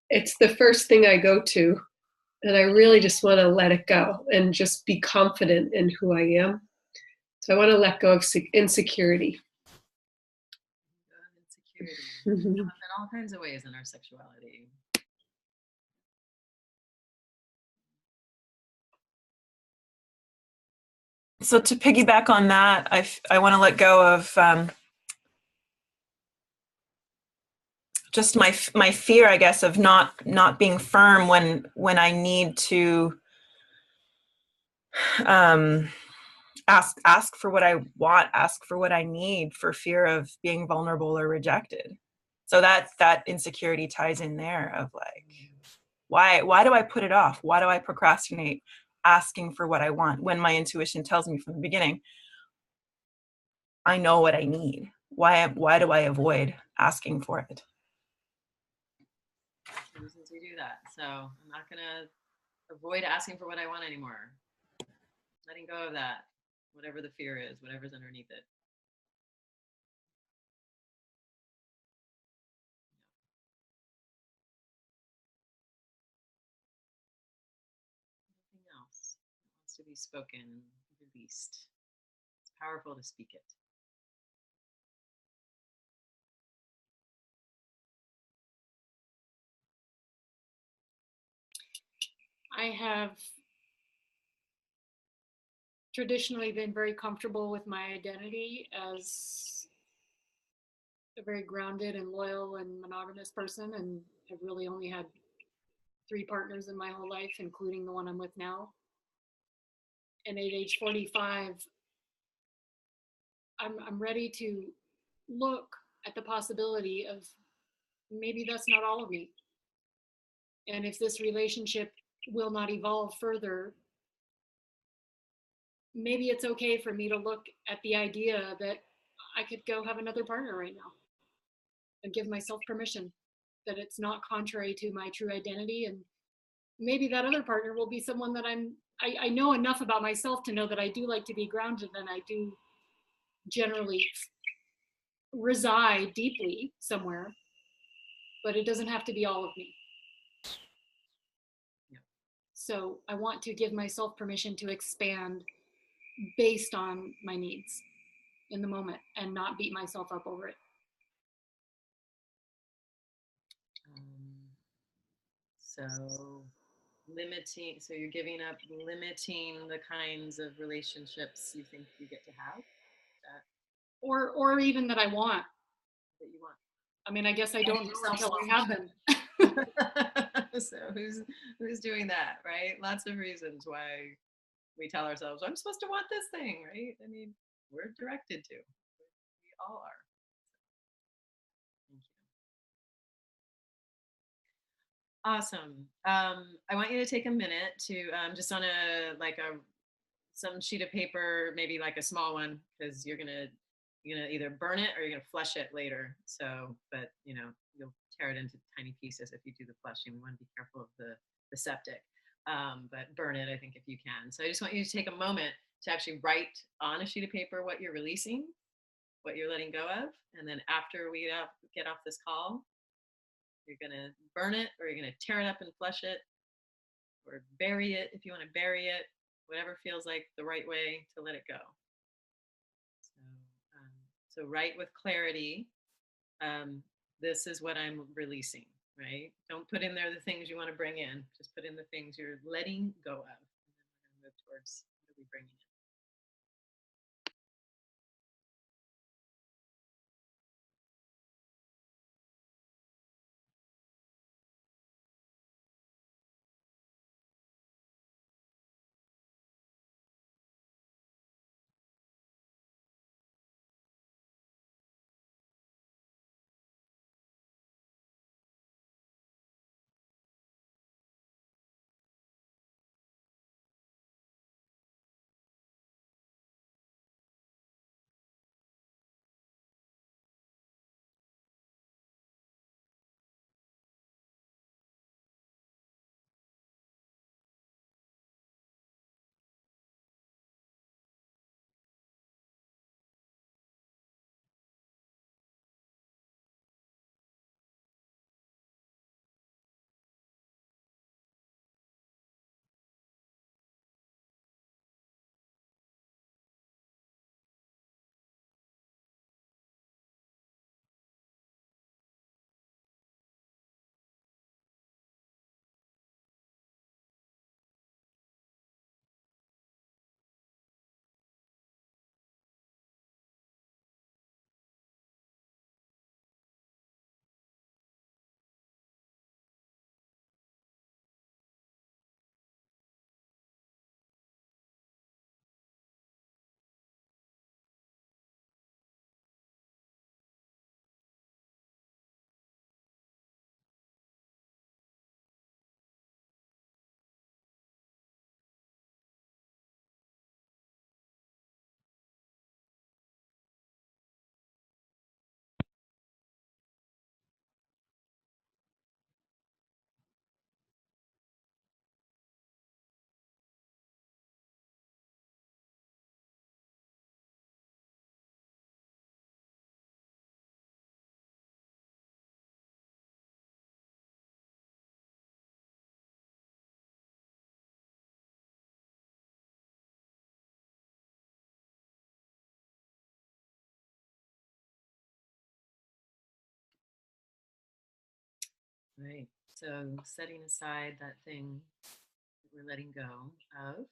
it's the first thing I go to, and I really just want to let it go and just be confident in who I am. So I want to let go of insecurity. Insecurity. In all kinds of ways in our sexuality. So to piggyback on that, I want to let go of just my fear, I guess, of not being firm when I need to ask for what I want, ask for what I need, for fear of being vulnerable or rejected. So that insecurity ties in there of like, why do I put it off? Why do I procrastinate asking for what I want when my intuition tells me from the beginning, I know what I need? Why do I avoid asking for it? Reasons we do that. So I'm not gonna avoid asking for what I want anymore. Letting go of that, whatever the fear is, whatever's underneath it. Nothing else that wants to be spoken, released. It's powerful to speak it. I have traditionally been very comfortable with my identity as a very grounded and loyal and monogamous person, and I've really only had 3 partners in my whole life, including the one I'm with now. And at age 45, I'm ready to look at the possibility of maybe that's not all of me. And if this relationship will not evolve further, maybe it's okay for me to look at the idea that I could go have another partner right now and give myself permission that it's not contrary to my true identity. And maybe that other partner will be someone that I know enough about myself to know that I do like to be grounded, and I do generally reside deeply somewhere, but it doesn't have to be all of me. Yeah. So I want to give myself permission to expand based on my needs in the moment and not beat myself up over it. So limiting, so you're giving up limiting the kinds of relationships you think you get to have? Or even that I want. That you want. I mean, I guess I don't know until I have them. So who's doing that, right? Lots of reasons why we tell ourselves, I'm supposed to want this thing, right? I mean, we're directed to. We all are. Thank you. Awesome. I want you to take a minute to just on some sheet of paper, maybe like a small one, because you're gonna either burn it or you're gonna flush it later. So, but you'll tear it into tiny pieces if you do the flushing. We want to be careful of the septic, but burn it, I think, if you can. So I just want you to take a moment to actually write on a sheet of paper what you're releasing, what you're letting go of, and then after we get off this call, you're gonna burn it or you're gonna tear it up and flush it, or bury it if you want to bury it. Whatever feels like the right way to let it go. So write with clarity. This is what I'm releasing, right? Don't put in there the things you want to bring in. Just put in the things you're letting go of. And then we're going to move towards what are we bringing in. Right. So setting aside that thing that we're letting go of,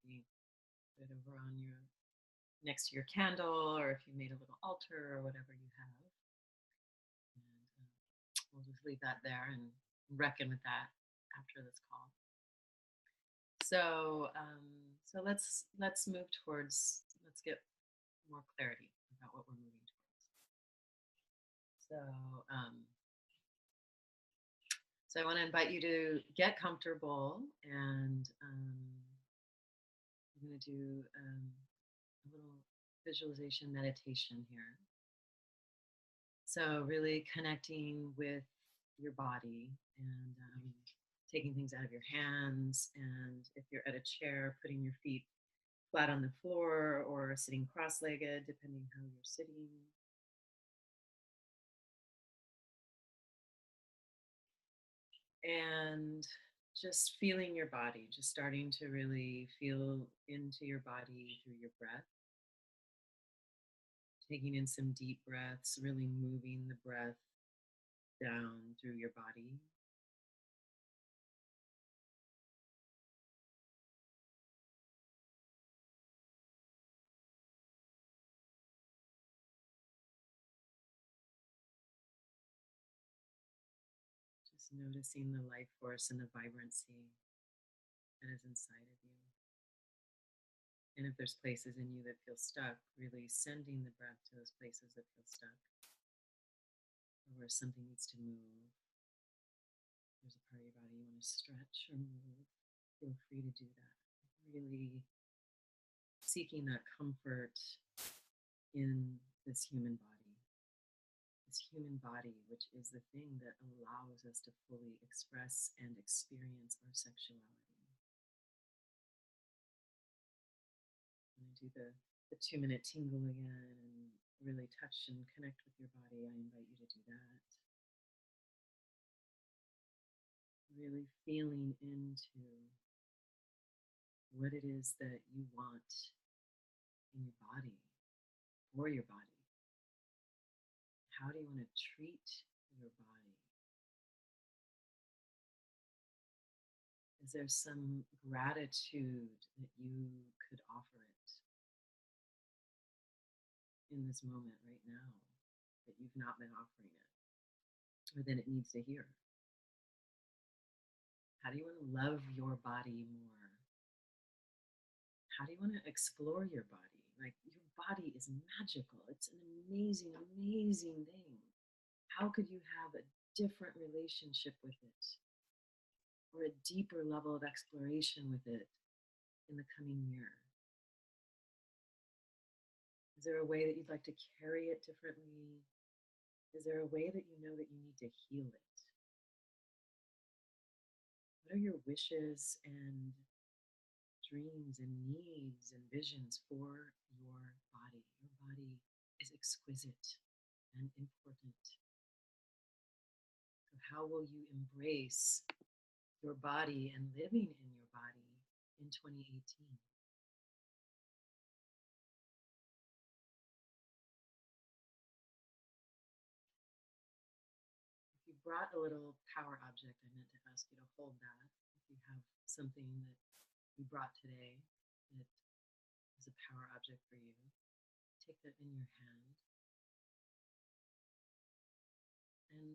maybe put it over on your next to your candle, or if you made a little altar or whatever you have. And we'll just leave that there and reckon with that after this call. So so let's move towards, let's get more clarity about what we're moving towards. So I want to invite you to get comfortable, and I'm going to do a little visualization meditation here. So really connecting with your body, and taking things out of your hands, and if you're at a chair, putting your feet flat on the floor or sitting cross-legged, depending how you're sitting. And just feeling your body, just starting to really feel into your body through your breath. Taking in some deep breaths, really moving the breath down through your body. Just noticing the life force and the vibrancy that is inside of you. And if there's places in you that feel stuck, really sending the breath to those places that feel stuck, or where something needs to move. There's a part of your body you want to stretch or move. Feel free to do that. Really seeking that comfort in this human body. This human body, which is the thing that allows us to fully express and experience our sexuality. Do the 2-minute tingle again, and really touch and connect with your body. I invite you to do that. Really feeling into what it is that you want in your body, for your body. How do you want to treat your body? Is there some gratitude that you could offer it in this moment right now that you've not been offering it, or that it needs to hear? How do you want to love your body more? How do you want to explore your body? Like, your body is magical. It's an amazing, amazing thing. How could you have a different relationship with it, or a deeper level of exploration with it in the coming year? Is there a way that you'd like to carry it differently? Is there a way that you know that you need to heal it? What are your wishes and dreams and needs and visions for your body? Your body is exquisite and important. So how will you embrace your body and living in your body in 2018? Brought a little power object, I meant to ask you to hold that. If you have something that you brought today that is a power object for you, take that in your hand and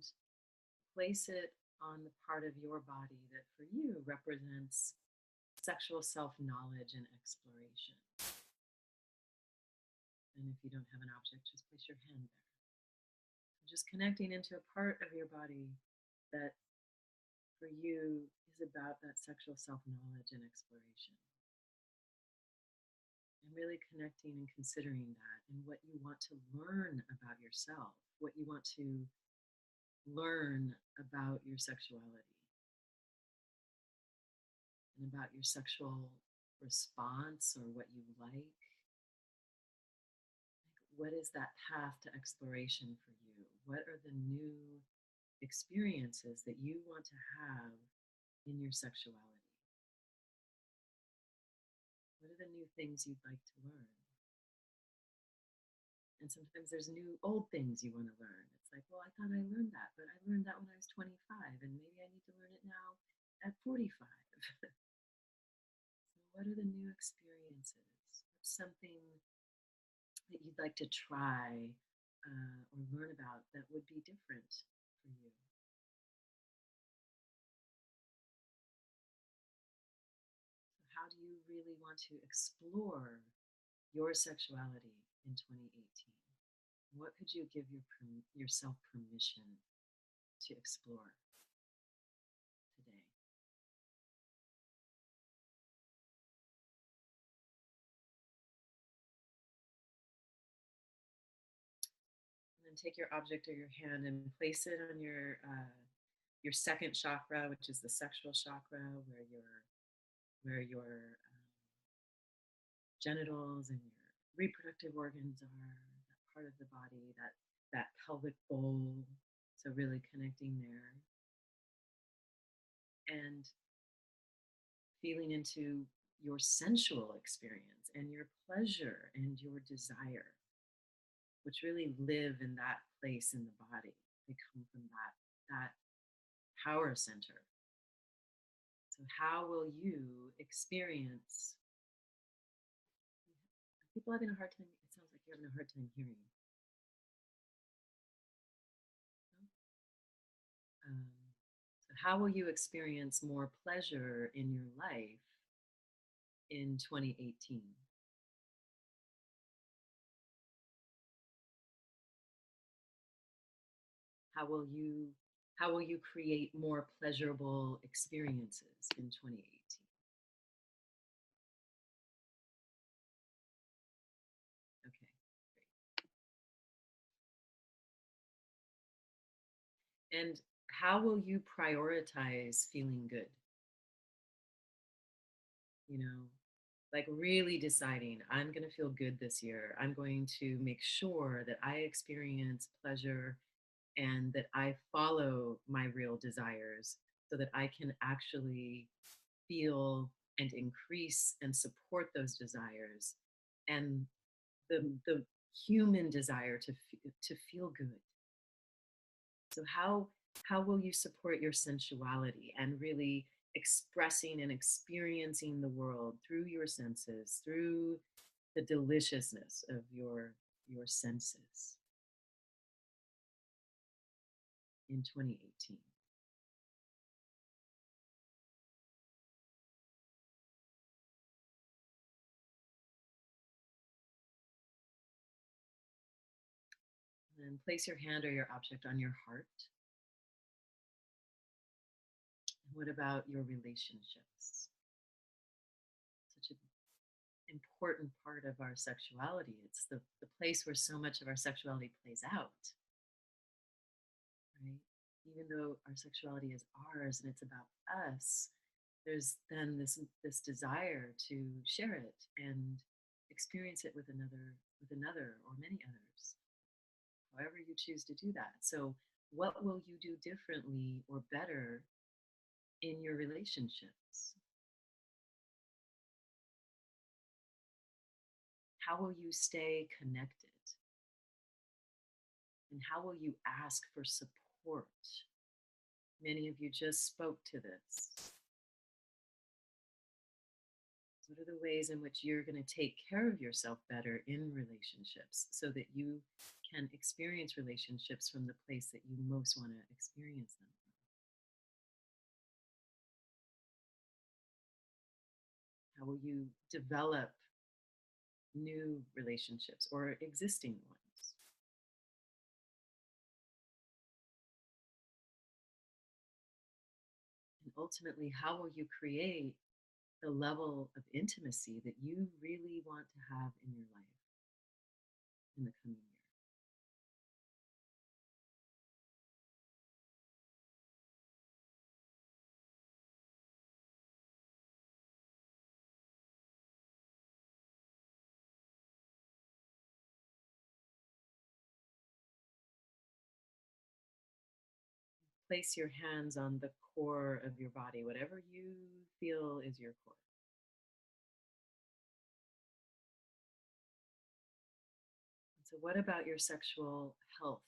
place it on the part of your body that for you represents sexual self-knowledge and exploration. And if you don't have an object, just place your hand there. Just connecting into a part of your body that for you is about that sexual self-knowledge and exploration. And really connecting and considering that, and what you want to learn about yourself, what you want to learn about your sexuality, and about your sexual response, or what you like. What is that path to exploration for you? What are the new experiences that you want to have in your sexuality? What are the new things you'd like to learn? And sometimes there's new old things you want to learn. It's like, well, I thought I learned that, but I learned that when I was 25, and maybe I need to learn it now at 45. So what are the new experiences? What's something that you'd like to try or learn about that would be different for you? So how do you really want to explore your sexuality in 2018? What could you give yourself permission to explore today? And then take your object or your hand and place it on your second chakra, which is the sexual chakra, where your genitals and your reproductive organs are, that part of the body, that pelvic bowl. So really connecting there and feeling into your sensual experience and your pleasure and your desire, which really live in that place in the body. They come from that power center. So how will you experience? People having a hard time. It sounds like you're having a hard time hearing. No? So how will you experience more pleasure in your life in 2018? How will you create more pleasurable experiences in 2018? Okay, great. And how will you prioritize feeling good? You know, like really deciding, I'm going to feel good this year. I'm going to make sure that I experience pleasure and that I follow my real desires so that I can actually feel and increase and support those desires and the human desire to feel good. So how will you support your sensuality and really expressing and experiencing the world through your senses, through the deliciousness of your senses in 2018? And place your hand or your object on your heart. What about your relationships? Such an important part of our sexuality. It's the place where so much of our sexuality plays out, right? Even though our sexuality is ours and it's about us, there's then this desire to share it and experience it with another or many others, however you choose to do that. So what will you do differently or better in your relationships? How will you stay connected? And how will you ask for support? Many of you just spoke to this. What are the ways in which you're going to take care of yourself better in relationships so that you can experience relationships from the place that you most want to experience them from? How will you develop new relationships or existing ones? And ultimately, how will you create the level of intimacy that you really want to have in your life in the coming year? Place your hands on the core of your body, whatever you feel is your core. So what about your sexual health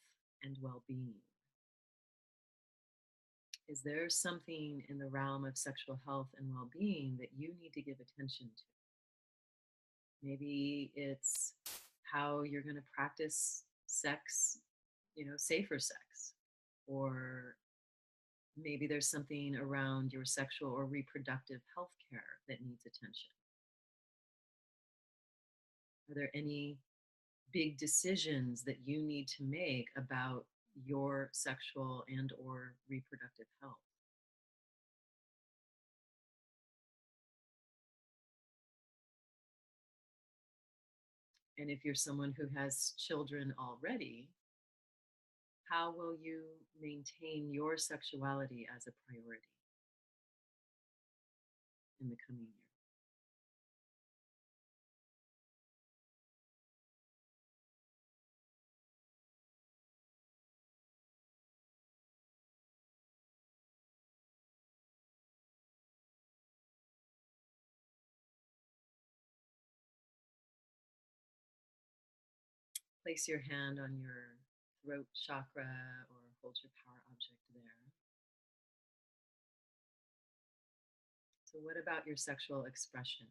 and well-being. Is there something in the realm of sexual health and well-being that you need to give attention to? Maybe it's how you're going to practice sex, safer sex. Or maybe there's something around your sexual or reproductive health care that needs attention. Are there any big decisions that you need to make about your sexual and or reproductive health? And if you're someone who has children already, how will you maintain your sexuality as a priority in the coming year? Place your hand on your throat chakra or hold your power object there. So, what about your sexual expression?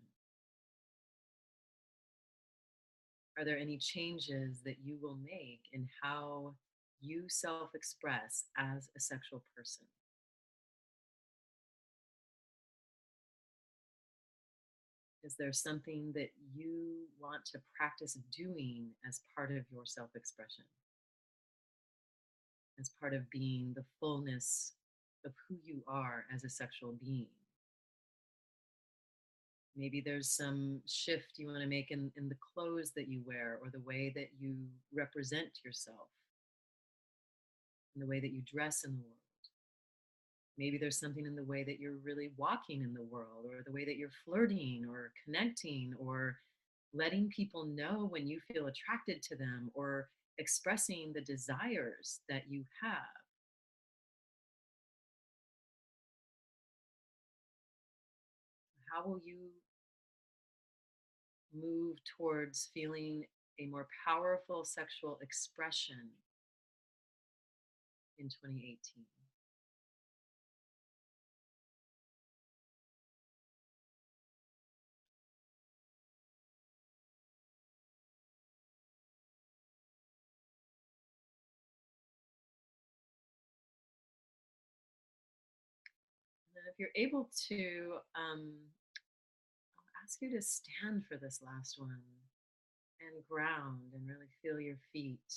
Are there any changes that you will make in how you self express as a sexual person? Is there something that you want to practice doing as part of your self expression? As part of being the fullness of who you are as a sexual being? Maybe there's some shift you want to make in the clothes that you wear or the way that you represent yourself, in the way that you dress in the world. Maybe there's something in the way that you're really walking in the world, or the way that you're flirting or connecting, or letting people know when you feel attracted to them, or expressing the desires that you have. How will you move towards feeling a more powerful sexual expression in 2018? And if you're able to, I'll ask you to stand for this last one and ground and really feel your feet.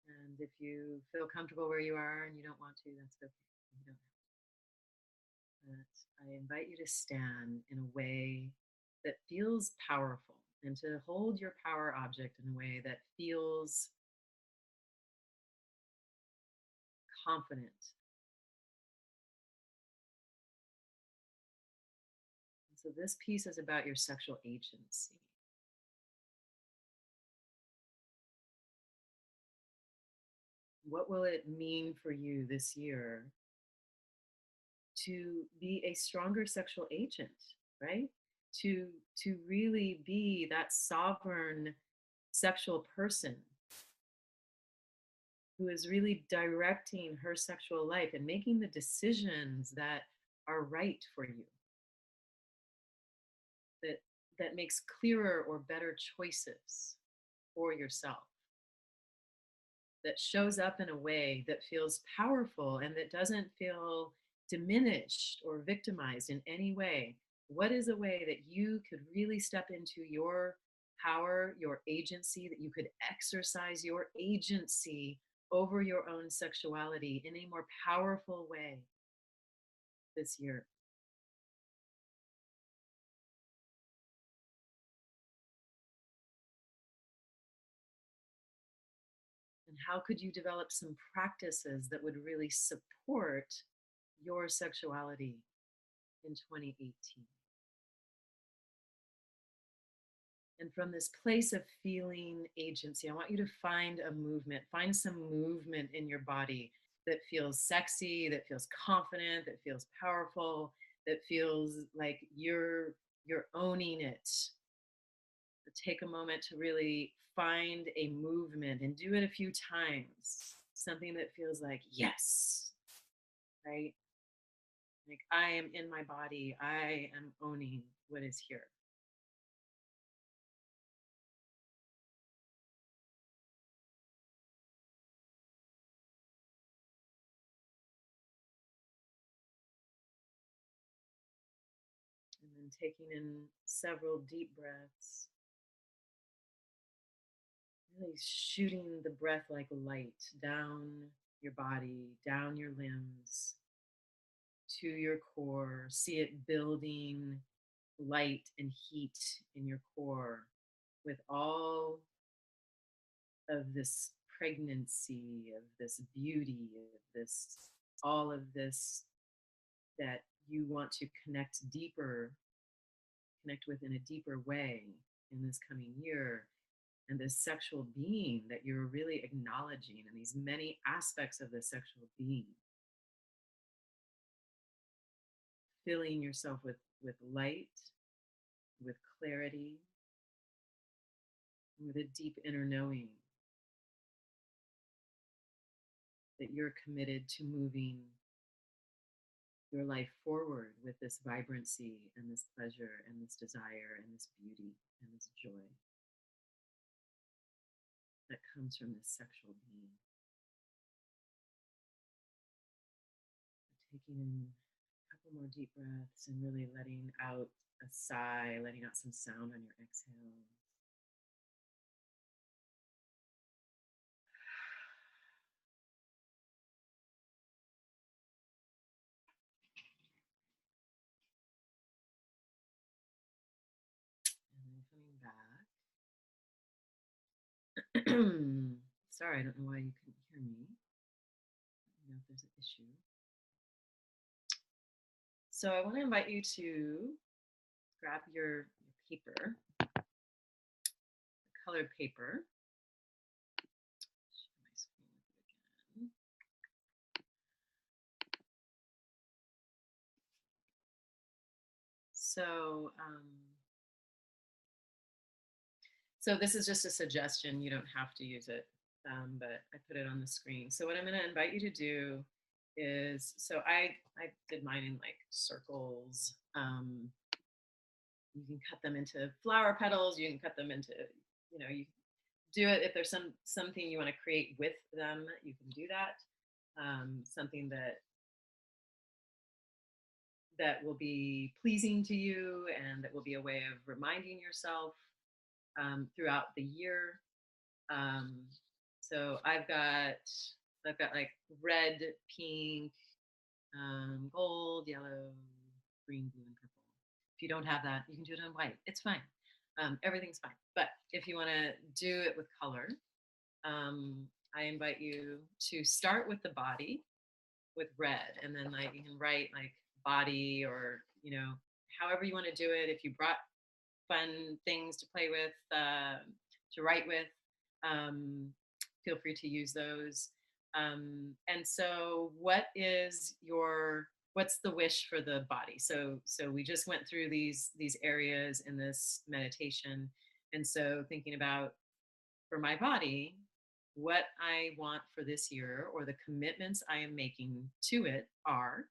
And if you feel comfortable where you are and you don't want to, that's okay. You don't have to. But I invite you to stand in a way that feels powerful and to hold your power object in a way that feels confident. And so this piece is about your sexual agency. What will it mean for you this year to be a stronger sexual agent, right? To really be that sovereign sexual person who is really directing her sexual life and making the decisions that are right for you, that makes clearer or better choices for yourself, that shows up in a way that feels powerful and that doesn't feel diminished or victimized in any way. What is a way that you could really step into your power, your agency, that you could exercise your agency over your own sexuality in a more powerful way this year? And how could you develop some practices that would really support your sexuality in 2018? And from this place of feeling agency, I want you to find a movement, find some movement in your body that feels sexy, that feels confident, that feels powerful, that feels like you're owning it. But take a moment to really find a movement and do it a few times. Something that feels like, yes, right? Like I am in my body. I am owning what is here. And then taking in several deep breaths, really shooting the breath like light down your body, down your limbs, to your core. See it building light and heat in your core with all of this pregnancy, of this beauty, of this, all of this that you want to connect deeper, connect with in a deeper way in this coming year. And this sexual being that you're really acknowledging, and these many aspects of the sexual being. Filling yourself with light, with clarity, with a deep inner knowing that you're committed to moving your life forward with this vibrancy and this pleasure and this desire and this beauty and this joy that comes from this sexual being. Taking in a couple more deep breaths and really letting out a sigh, letting out some sound on your exhale. And then coming back. Sorry, I don't know why you couldn't hear me. I don't know if there's an issue. So I want to invite you to grab your paper, colored paper. Share my screen with you again. So this is just a suggestion. You don't have to use it, but I put it on the screen. So what I'm going to invite you to do is, so I did mine in like circles. You can cut them into flower petals. You can cut them into, you do it if there's something you want to create with them. You can do that. Something that will be pleasing to you and that will be a way of reminding yourself throughout the year. So I've got like red, pink, gold, yellow, green, blue, and purple. If you don't have that, you can do it on white. It's fine. Everything's fine. But if you want to do it with color, I invite you to start with the body with red, and then like you can write like body, or however you want to do it. If you brought fun things to play with, to write with, feel free to use those. And so what's the wish for the body? So we just went through these areas in this meditation. And so thinking about, for my body, what I want for this year, or the commitments I am making to it are,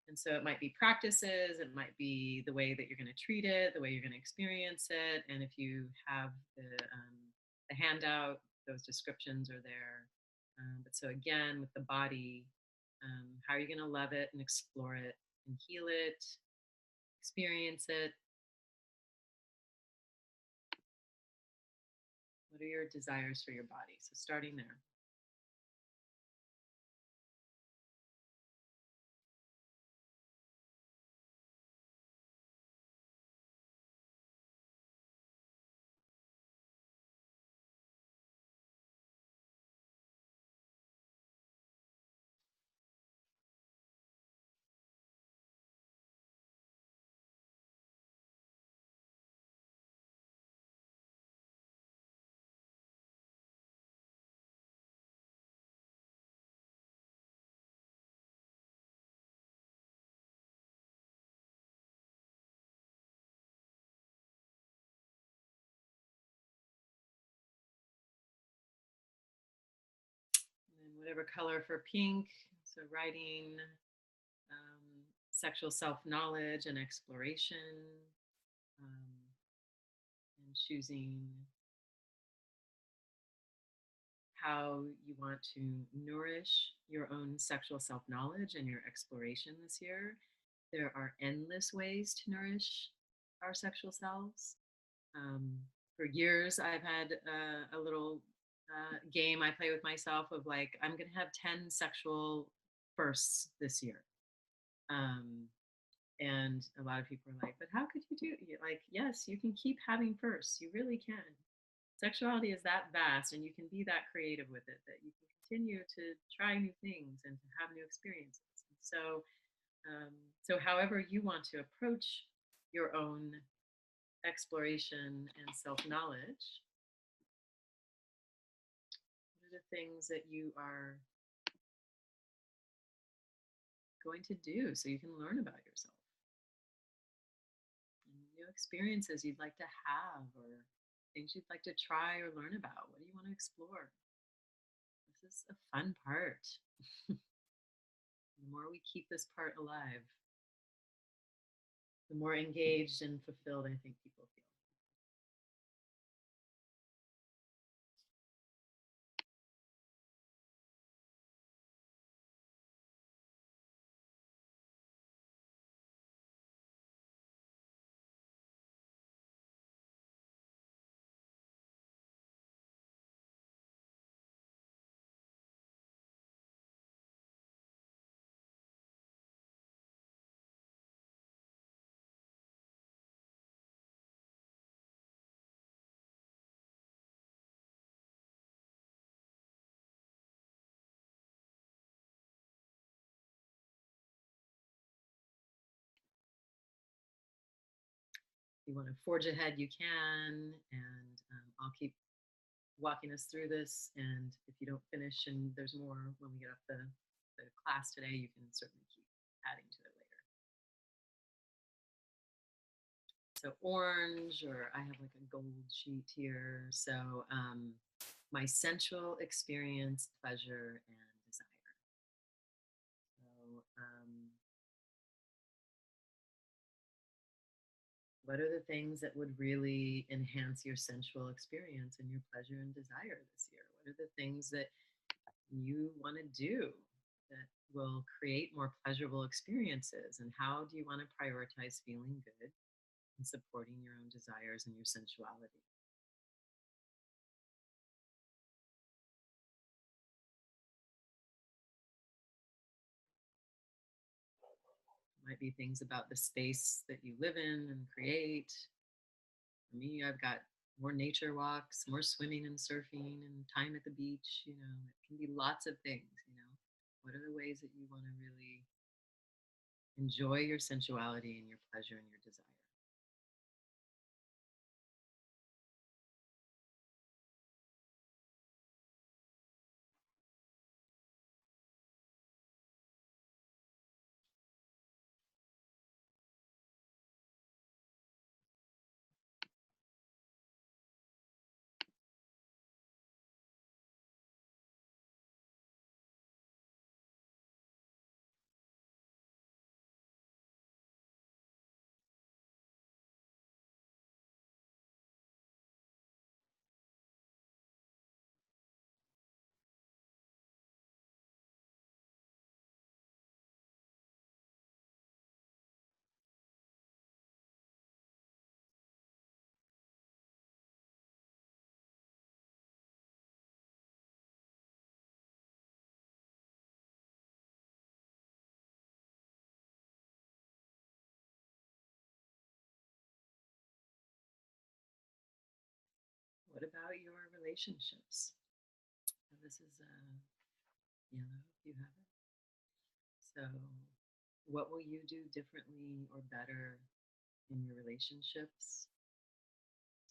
and so it might be practices, it might be the way that you're going to treat it, the way you're going to experience it. And if you have the handout, those descriptions are there. But so again, with the body, how are you going to love it and explore it and heal it, experience it? What are your desires for your body? So starting there. whatever color for pink. So writing, sexual self-knowledge and exploration, and choosing how you want to nourish your own sexual self-knowledge and your exploration this year. There are endless ways to nourish our sexual selves. For years, I've had a little game I play with myself of like, I'm going to have 10 sexual firsts this year. And a lot of people are like, but how could you do it? Like, yes, you can keep having firsts. You really can. Sexuality is that vast, and you can be that creative with it that you can continue to try new things and to have new experiences. And so however you want to approach your own exploration and self-knowledge, what are the things that you are going to do so you can learn about yourself? And new experiences you'd like to have, or things you'd like to try or learn about. What do you want to explore? This is a fun part. The more we keep this part alive, the more engaged and fulfilled I think people feel. If you want to forge ahead, you can, and I'll keep walking us through this. And if you don't finish and there's more when we get off the class today, you can certainly keep adding to it later. So orange, or I have like a gold sheet here. So my sensual experience, pleasure, and desire. So what are the things that would really enhance your sensual experience and your pleasure and desire this year? What are the things that you want to do that will create more pleasurable experiences? And how do you want to prioritize feeling good and supporting your own desires and your sensuality? Might be things about the space that you live in and create. For me, I've got more nature walks, more swimming and surfing, and time at the beach. You know, it can be lots of things. You know, what are the ways that you want to really enjoy your sensuality and your pleasure and your desire? What about your relationships? This is yellow, if you have it. So what will you do differently or better in your relationships?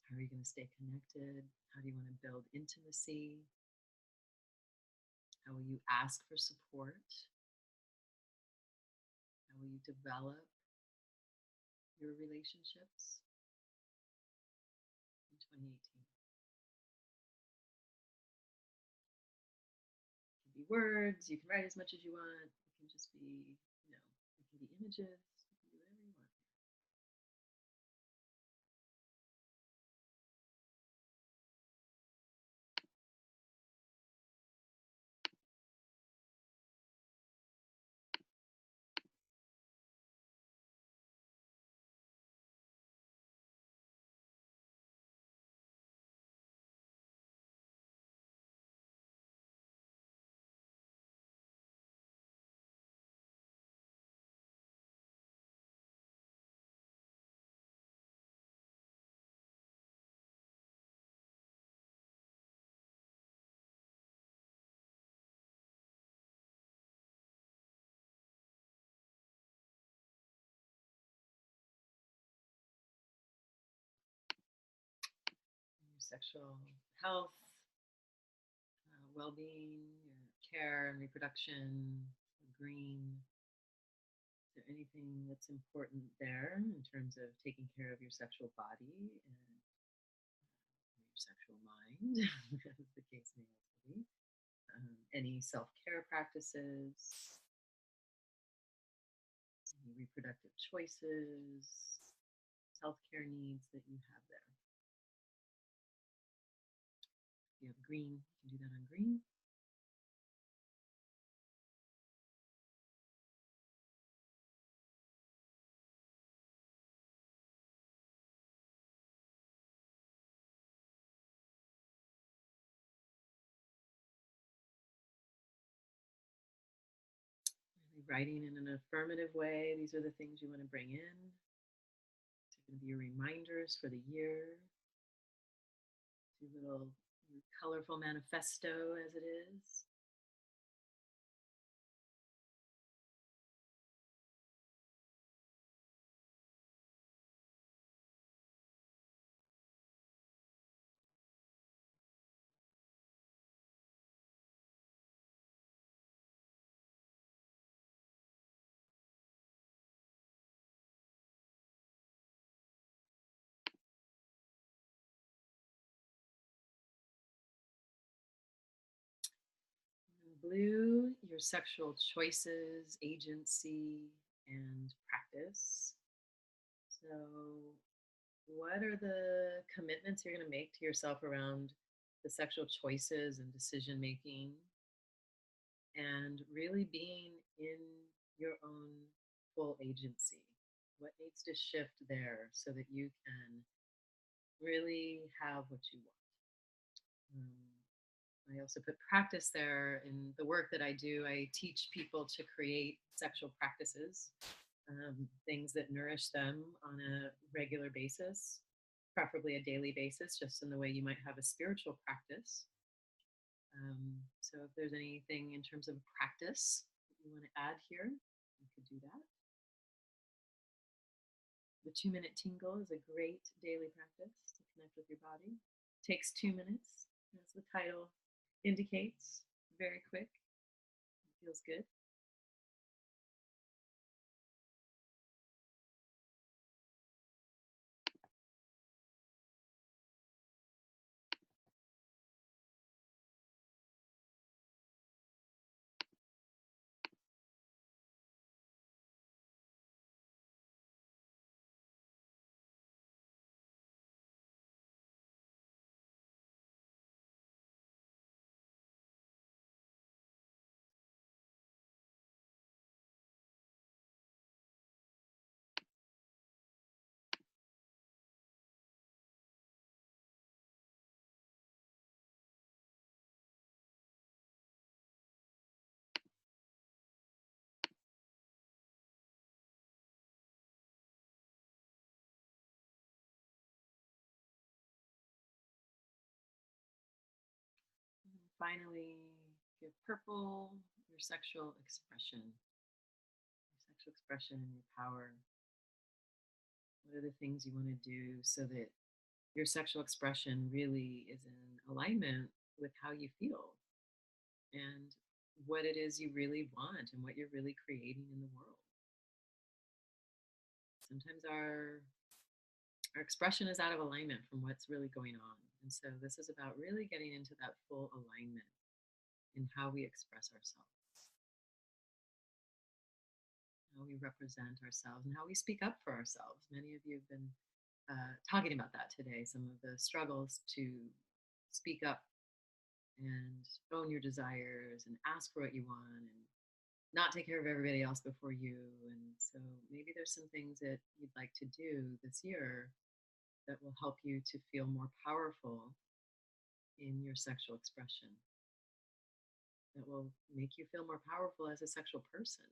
How are you going to stay connected? How do you want to build intimacy? How will you ask for support? How will you develop your relationships in 2018? It could be words. You can write as much as you want. It can just be, it can be images. You can do whatever you want. Your sexual health, well-being, your care and reproduction, green. Is there anything that's important there in terms of taking care of your sexual body and your sexual mind, as the case may also be? Any self-care practices, any reproductive choices, healthcare needs that you have there. If you have green, you can do that on green. Really writing in an affirmative way. These are the things you want to bring in. These are going to be your reminders for the year. Your little colorful manifesto as it is. Blue, your sexual choices, agency, and practice. So, what are the commitments you're going to make to yourself around the sexual choices and decision making, and really being in your own full agency? What needs to shift there so that you can really have what you want? I also put practice there in the work that I do. I teach people to create sexual practices, things that nourish them on a regular basis, preferably a daily basis, just in the way you might have a spiritual practice. So if there's anything in terms of practice that you want to add here, you could do that. The 2-minute tingle is a great daily practice to connect with your body. Takes 2 minutes, as the title indicates. Very quick. It feels good. Finally, give purple your sexual expression. Your sexual expression and your power. What are the things you want to do so that your sexual expression really is in alignment with how you feel and what it is you really want and what you're really creating in the world? Sometimes our expression is out of alignment from what's really going on. And so this is about really getting into that full alignment in how we express ourselves, how we represent ourselves, and how we speak up for ourselves. Many of you have been talking about that today, some of the struggles to speak up and own your desires and ask for what you want and not take care of everybody else before you. And so maybe there's some things that you'd like to do this year that will help you to feel more powerful in your sexual expression, that will make you feel more powerful as a sexual person.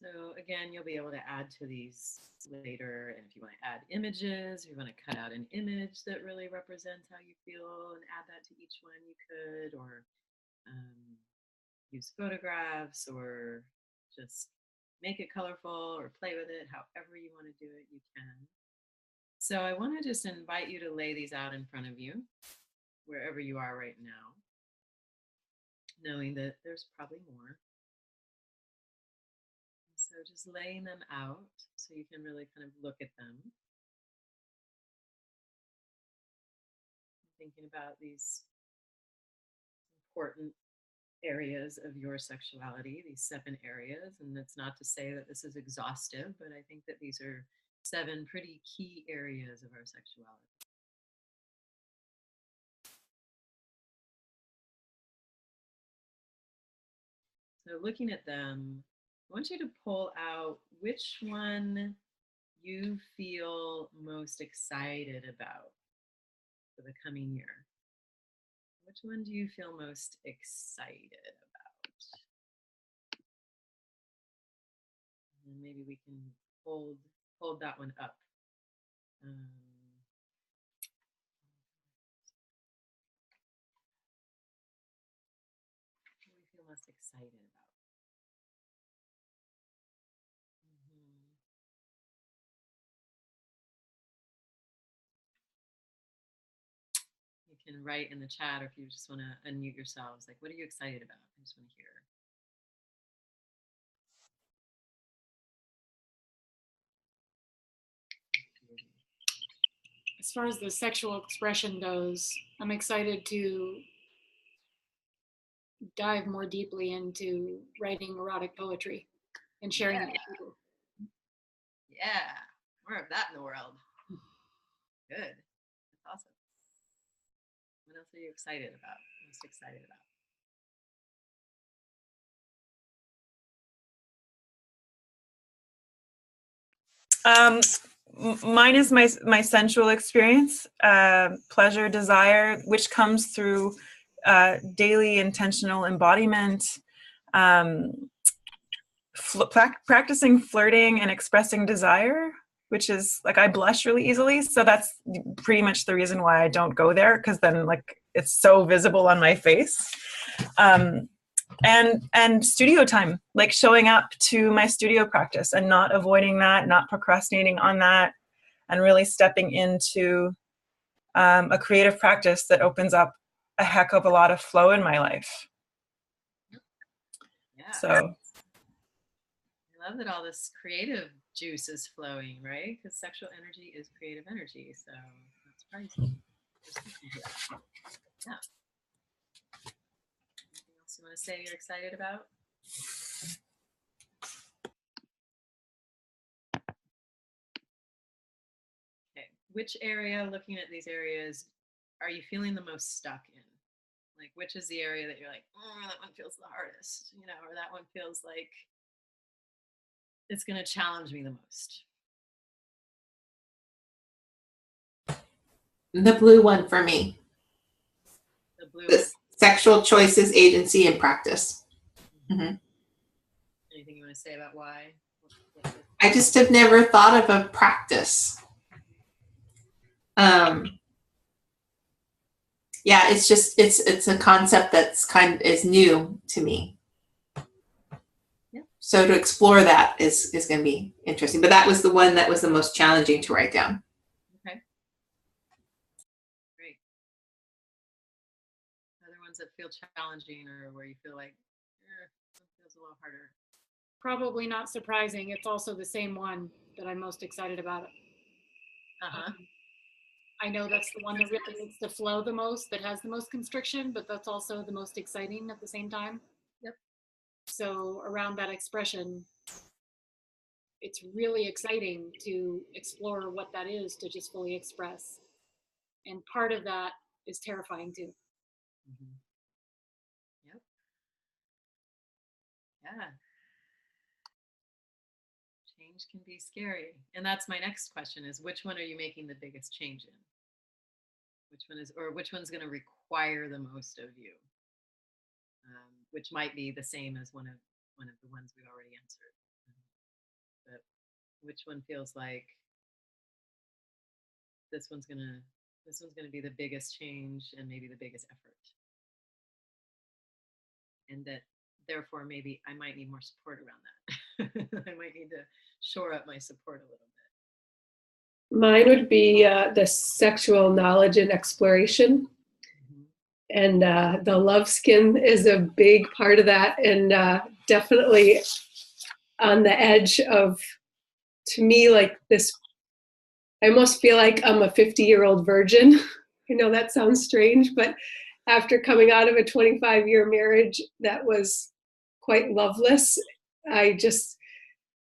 So again, you'll be able to add to these later. And if you want to add images, or you want to cut out an image that really represents how you feel and add that to each one, you could, or use photographs, or just make it colorful, or play with it. However you want to do it, you can. So I want to just invite you to lay these out in front of you, wherever you are right now, knowing that there's probably more. So just laying them out so you can really kind of look at them. Thinking about these important areas of your sexuality, these 7 areas. And that's not to say that this is exhaustive, but I think that these are 7 pretty key areas of our sexuality. So looking at them, I want you to pull out which one you feel most excited about for the coming year. Which one do you feel most excited about? And maybe we can hold that one up. What do we feel most excited about? You can write in the chat, or if you just want to unmute yourselves, like, what are you excited about? I just want to hear. As far as the sexual expression goes, I'm excited to dive more deeply into writing erotic poetry and sharing it with people. Yeah, more of that in the world. Good. That's awesome. What else are you excited about? Most excited about? Mine is my sensual experience, pleasure, desire, which comes through daily intentional embodiment, practicing flirting and expressing desire, which is like, I blush really easily. So that's pretty much the reason why I don't go there, because then like it's so visible on my face. And studio time, like showing up to my studio practice and not avoiding that, not procrastinating on that, and really stepping into a creative practice that opens up a heck of a lot of flow in my life. Yeah. So I love that all this creative juice is flowing, right? Because sexual energy is creative energy. So that's surprising. Yeah. Anything else you want to say you're excited about? Okay. Which area, looking at these areas, are you feeling the most stuck in? Like, which is the area that you're like, oh, that one feels the hardest, you know, or that one feels like it's going to challenge me the most? The blue one for me. The blue The one. sexual choices, agency, and practice. Anything you want to say about why? I just have never thought of a practice. Yeah, it's just it's a concept that's is new to me. Yeah. So to explore that is going to be interesting. But that was the one that was the most challenging to write down. Okay. Great. Other ones that feel challenging, or where you feel like it feels a little harder? Probably not surprising. It's also the same one that I'm most excited about. I know that's the one that really needs to flow the most, that has the most constriction, but that's also the most exciting at the same time. Yep. So around that expression, it's really exciting to explore what that is, to just fully express. And part of that is terrifying too. Yep. Yeah. Change can be scary. And that's my next question is, which one are you making the biggest change in? Which one is, or which one's going to require the most of you? Which might be the same as one of the ones we've already answered. But which one feels like this one's gonna be the biggest change and maybe the biggest effort, and that therefore maybe I might need more support around that. I might need to shore up my support a little bit. Mine would be the sexual knowledge and exploration. And the love skin is a big part of that, and definitely on the edge of, to me, like this, I almost feel like I'm a 50-year-old virgin. I know that sounds strange, but after coming out of a 25-year marriage that was quite loveless, I just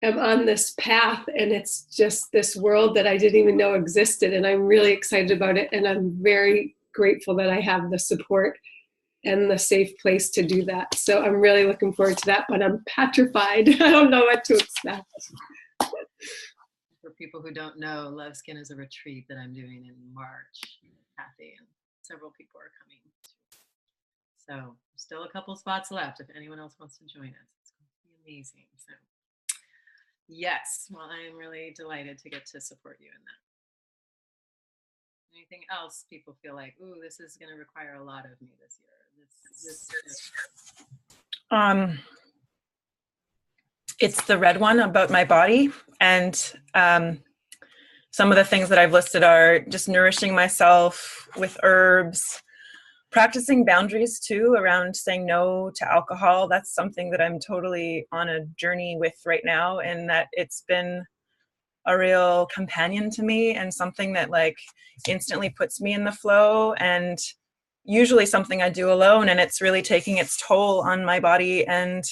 am on this path, and it's just this world that I didn't even know existed, and I'm really excited about it, and I'm very grateful that I have the support and the safe place to do that. So I'm really looking forward to that, but I'm petrified. I don't know what to expect. For people who don't know, Love Skin is a retreat that I'm doing in March. Kathy and several people are coming. So still a couple spots left if anyone else wants to join us. It's going to be amazing. So yes, well, I'm really delighted to get to support you in that. Anything else people feel like, ooh, this is going to require a lot of me this year? It's the red one about my body, and some of the things that I've listed are just nourishing myself with herbs, practicing boundaries too around saying no to alcohol. That's something that I'm totally on a journey with right now, and that it's been a real companion to me and something that like instantly puts me in the flow, and usually something I do alone, and it's really taking its toll on my body. And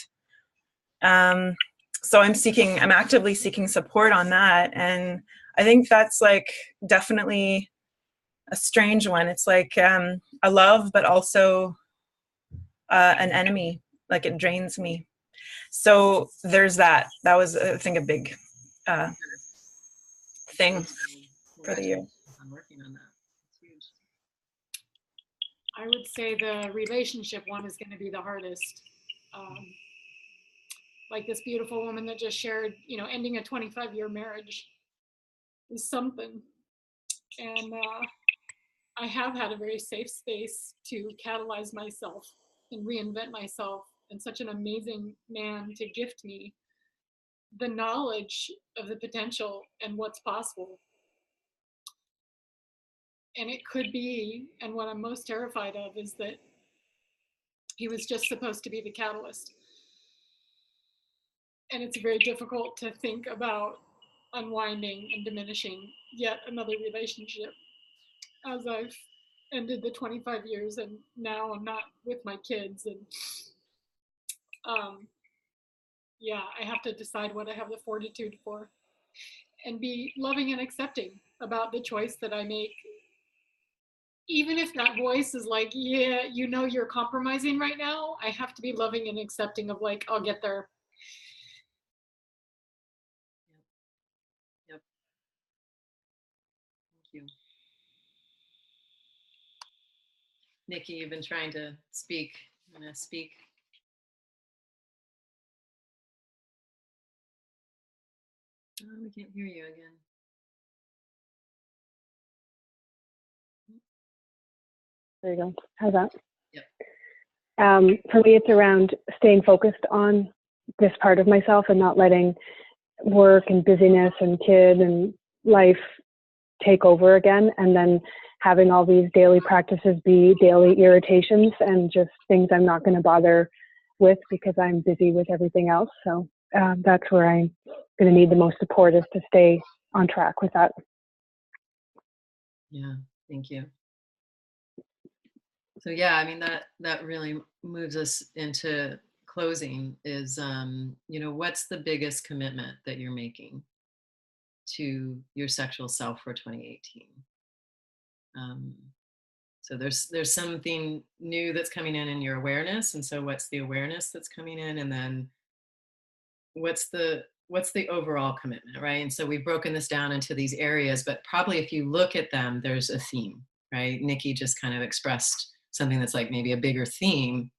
so I'm actively seeking support on that. And I think that's like definitely a strange one. It's like a love, but also an enemy, like it drains me. So there's that. That was, I think, a big thing for the year. I'm working on that. It's huge. I would say the relationship one is going to be the hardest. Like this beautiful woman that just shared, you know, ending a 25-year marriage is something. And I have had a very safe space to catalyze myself and reinvent myself, and such an amazing man to gift me the knowledge of the potential and what's possible. And it could be, and what I'm most terrified of is that he was just supposed to be the catalyst. And it's very difficult to think about unwinding and diminishing yet another relationship as I've ended the 25 years and now I'm not with my kids. And yeah, I have to decide what I have the fortitude for and be loving and accepting about the choice that I make even if that voice is like, yeah, you know, you're compromising right now, I have to be loving and accepting of like, I'll get there. Yep. Thank you. Nikki, you've been trying to speak. I'm going to speak. Oh, we can't hear you again. There you go. How's that? Yep. For me, it's around staying focused on this part of myself and not letting work and busyness and kid and life take over again, and then having all these daily practices be daily irritations and just things I'm not going to bother with because I'm busy with everything else. So that's where I'm going to need the most support, is to stay on track with that. Yeah, thank you. So yeah, I mean, that really moves us into closing is, you know, what's the biggest commitment that you're making to your sexual self for 2018? So there's something new that's coming in your awareness. And so what's the awareness that's coming in? And then what's the overall commitment, right? And so we've broken this down into these areas, but probably if you look at them, there's a theme, right? Nikki just kind of expressed something that's like maybe a bigger theme,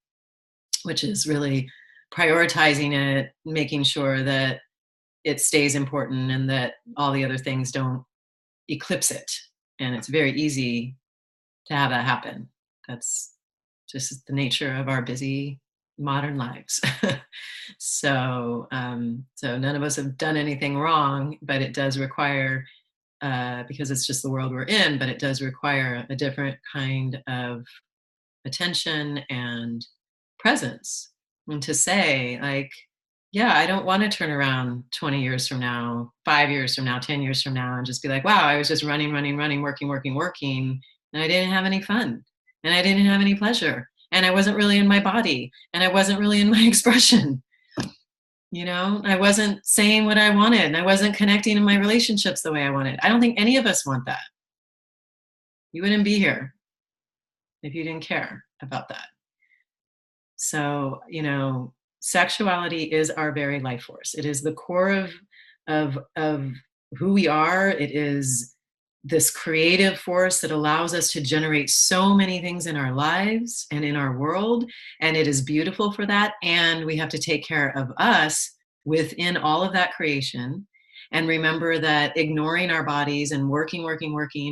which is really prioritizing it, making sure that it stays important and that all the other things don't eclipse it. And it's very easy to have that happen. That's just the nature of our busy modern lives. So none of us have done anything wrong, but it does require, because it's just the world we're in, but it does require a different kind of attention and presence. And to say, like, yeah, I don't want to turn around 20 years from now, 5 years from now, 10 years from now, and just be like, wow, I was just running, working, and I didn't have any fun, and I didn't have any pleasure, and I wasn't really in my body, and I wasn't really in my expression. You know, I wasn't saying what I wanted, and I wasn't connecting in my relationships the way I wanted. I don't think any of us want that. You wouldn't be here if you didn't care about that. So, you know, sexuality is our very life force. It is the core of who we are. It is this creative force that allows us to generate so many things in our lives and in our world. And it is beautiful for that. And we have to take care of us within all of that creation. And remember that ignoring our bodies and working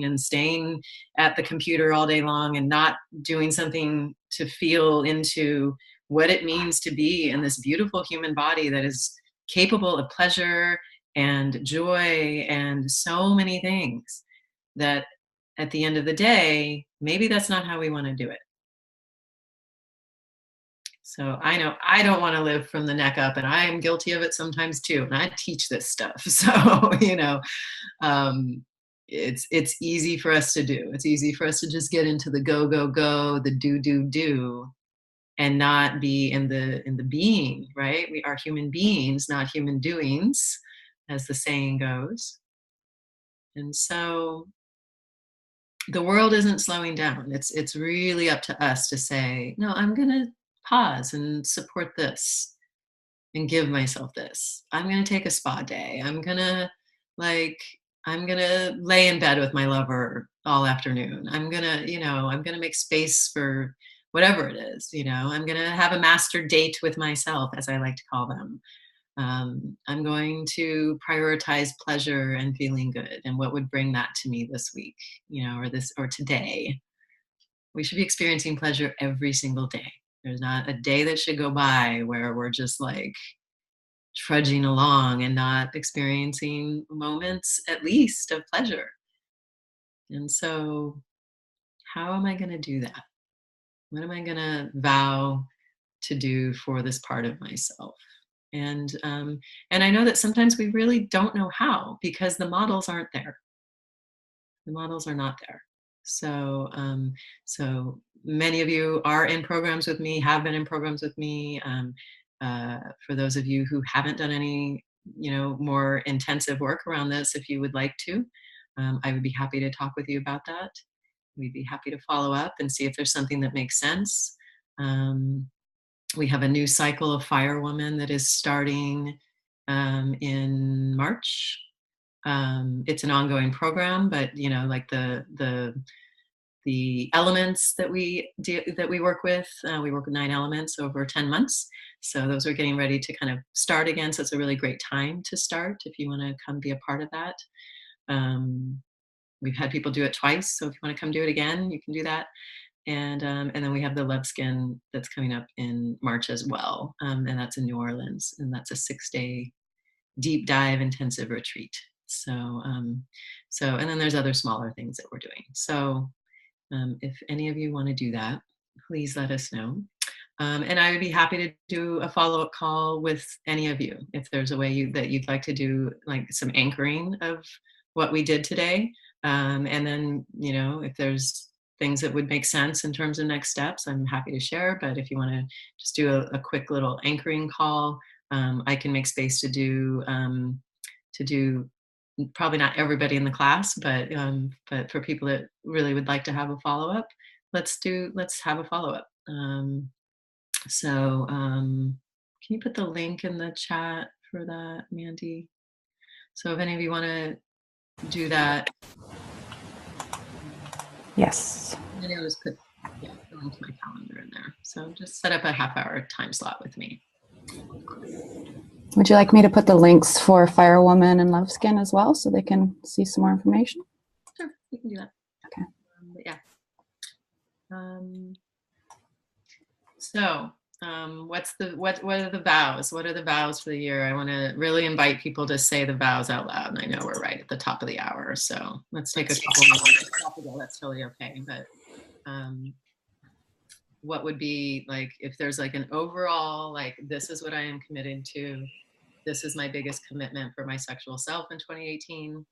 and staying at the computer all day long and not doing something to feel into what it means to be in this beautiful human body that is capable of pleasure and joy and so many things, that at the end of the day, maybe that's not how we want to do it. So I know I don't want to live from the neck up, and I am guilty of it sometimes too. And I teach this stuff. So, you know, it's easy for us to do. It's easy for us to just get into the go, the do, and not be in the being, right? We are human beings, not human doings, as the saying goes. And so the world isn't slowing down. It's really up to us to say, no, I'm gonna pause and support this and give myself this. I'm gonna take a spa day. I'm gonna lay in bed with my lover all afternoon. I'm gonna make space for whatever it is, you know. I'm gonna have a master date with myself, as I like to call them. I'm going to prioritize pleasure and feeling good, and what would bring that to me this week, you know, or today. We should be experiencing pleasure every single day. There's not a day that should go by where we're just like trudging along and not experiencing moments, at least, of pleasure. And so, how am I going to do that? What am I going to vow to do for this part of myself? And I know that sometimes we really don't know how, because the models aren't there. The models are not there. So so many of you are in programs with me, have been in programs with me. For those of you who haven't done any, you know, more intensive work around this, if you would like to, I would be happy to talk with you about that. we'd be happy to follow up and see if there's something that makes sense. We have a new cycle of Firewoman that is starting in March. It's an ongoing program, but you know, like the elements that we work with, we work with 9 elements over 10 months. So those are getting ready to kind of start again. So it's a really great time to start if you want to come be a part of that. We've had people do it twice, so if you want to come do it again, you can do that. And then we have the Love Skin that's coming up in March as well, and that's in New Orleans, and that's a 6-day deep dive intensive retreat. So and then there's other smaller things that we're doing. So if any of you want to do that, please let us know. And I would be happy to do a follow-up call with any of you if there's a way that you'd like to do like some anchoring of what we did today. And then, you know, if there's things that would make sense in terms of next steps, I'm happy to share. But if you want to just do a quick little anchoring call, I can make space to do probably not everybody in the class, but for people that really would like to have a follow-up, let's have a follow-up. Can you put the link in the chat for that, Mandy? So if any of you want to do that. Yes. Maybe I'll just put the link to my calendar in there. So just set up a half-hour time slot with me. Would you like me to put the links for Firewoman and Love Skin as well so they can see some more information? Sure, you can do that. Okay. But yeah. So what are the vows? What are the vows for the year? I want to really invite people to say the vows out loud. And I know we're right at the top of the hour, so let's take a couple minutes. That's totally okay. But what would be like if there's like an overall, like, this is what I am committed to. This is my biggest commitment for my sexual self in 2018.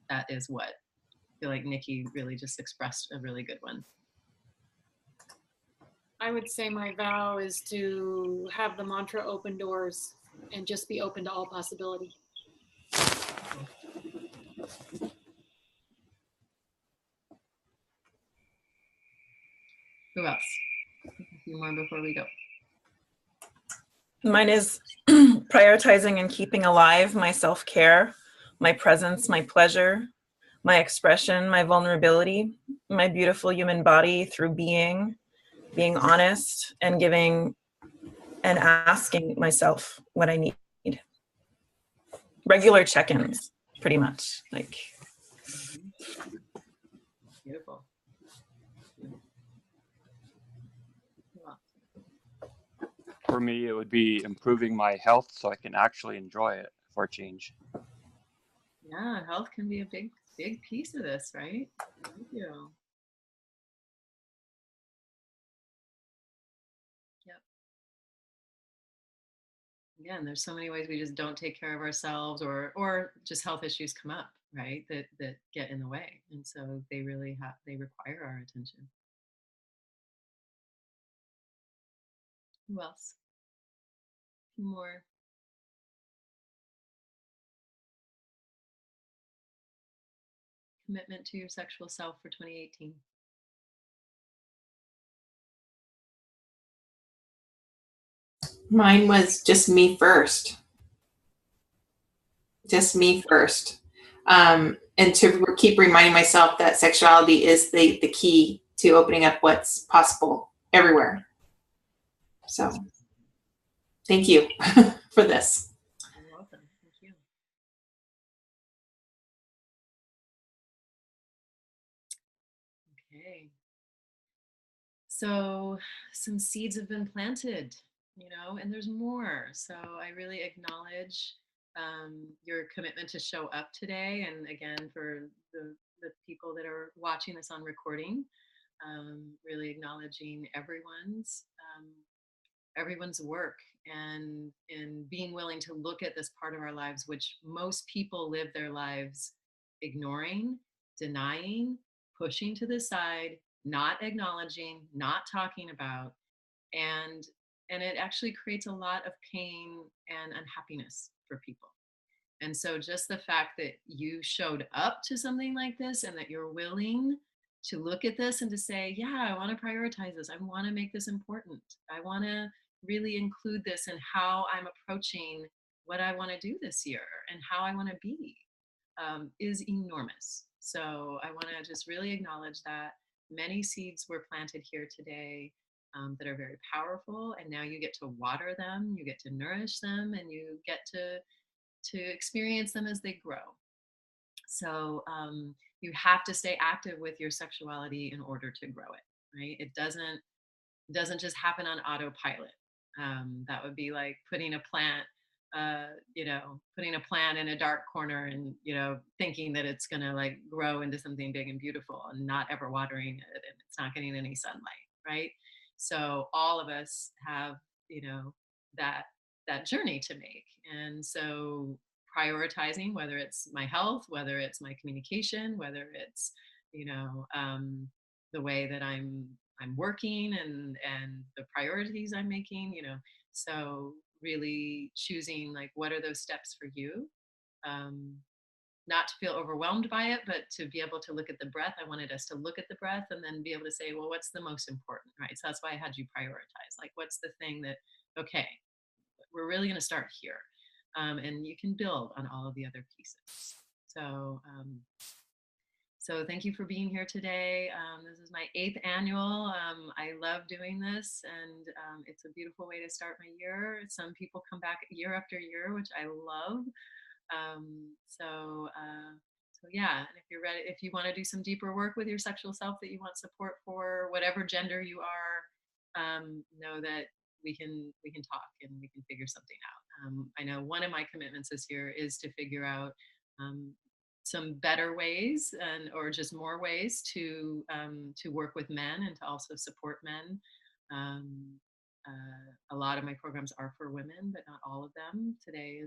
That is what. I feel like Nikki really just expressed a really good one. I would say my vow is to have the mantra open doors and just be open to all possibility. Who else? A few more before we go. Mine is prioritizing and keeping alive my self-care, my presence, my pleasure, my expression, my vulnerability, my beautiful human body through being honest and giving and asking myself what I need. Regular check-ins, pretty much. Like. Beautiful. For me, it would be improving my health so I can actually enjoy it for a change. Yeah, health can be a big piece of this, right? Thank you. Yep. Again, there's so many ways we just don't take care of ourselves, or just health issues come up, right? That get in the way, and so they require our attention. Who else? More. Commitment to your sexual self for 2018. Mine was just me first. Just me first. And to keep reminding myself that sexuality is the key to opening up what's possible everywhere. So thank you for this. You're welcome. Thank you. Okay. So some seeds have been planted, and there's more. So I really acknowledge your commitment to show up today. And again, for the people that are watching this on recording, really acknowledging everyone's work and being willing to look at this part of our lives, which most people live their lives ignoring, denying, pushing to the side, not acknowledging, not talking about, and it actually creates a lot of pain and unhappiness for people. And so just the fact that you showed up to something like this and that you're willing look at this and to say, yeah, I want to prioritize this. I want to make this important. I want to really include this in how I'm approaching what I want to do this year and how I want to be, is enormous. So I want to just really acknowledge that many seeds were planted here today that are very powerful, and now you get to water them, you get to nourish them, and you get to experience them as they grow. So you have to stay active with your sexuality in order to grow it, right? It doesn't just happen on autopilot. That would be like putting a plant putting a plant in a dark corner and, thinking that it's going to like grow into something big and beautiful and not ever watering it and it's not getting any sunlight, right? So all of us have, that journey to make. And so prioritizing, whether it's my health, whether it's my communication, whether it's, the way that I'm working and the priorities I'm making, so really choosing like what are those steps for you, not to feel overwhelmed by it, but to be able to look at the breath. I wanted us to look at the breath and then be able to say, well, what's the most important, right? So that's why I had you prioritize, like what's the thing that, okay, we're really going to start here, and you can build on all of the other pieces. So thank you for being here today. This is my 8th annual. I love doing this, and it's a beautiful way to start my year. Some people come back year after year, which I love. So yeah, and if you're ready, if you want to do some deeper work with your sexual self that you want support for, whatever gender you are, know that we can talk and we can figure something out. I know one of my commitments this year is to figure out some better ways or just more ways to work with men and to also support men. A lot of my programs are for women, but not all of them. Today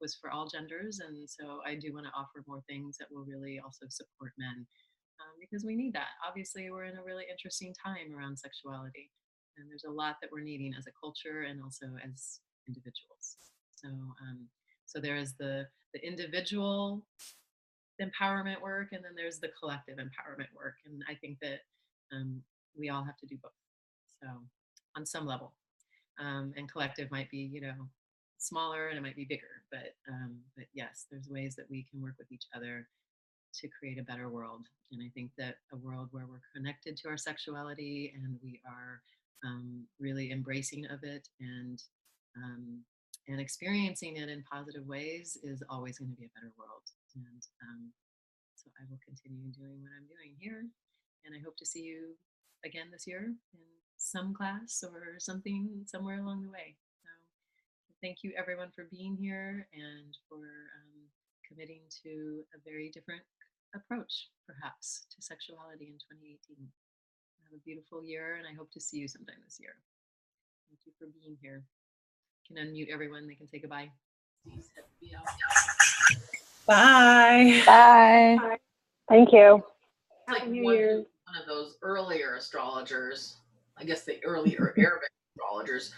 was for all genders, and so I do want to offer more things that will really also support men, because we need that. Obviously, we're in a really interesting time around sexuality, and there's a lot that we're needing as a culture and also as individuals. So there is the individual empowerment work, and then there's the collective empowerment work, and I think that we all have to do both. So on some level, and collective might be smaller and it might be bigger, but yes, there's ways that we can work with each other to create a better world. And I think that a world where we're connected to our sexuality and we are really embracing of it and experiencing it in positive ways is always going to be a better world. And so I will continue doing what I'm doing here, and I hope to see you again this year in some class or something somewhere along the way. So thank you everyone for being here and for committing to a very different approach perhaps to sexuality in 2018. Have a beautiful year, and I hope to see you sometime this year. Thank you for being here. You can unmute everyone. They can say goodbye. Bye. Bye. Thank you. Like Happy New one Year. of those earlier astrologers, I guess the earlier Arabic astrologers,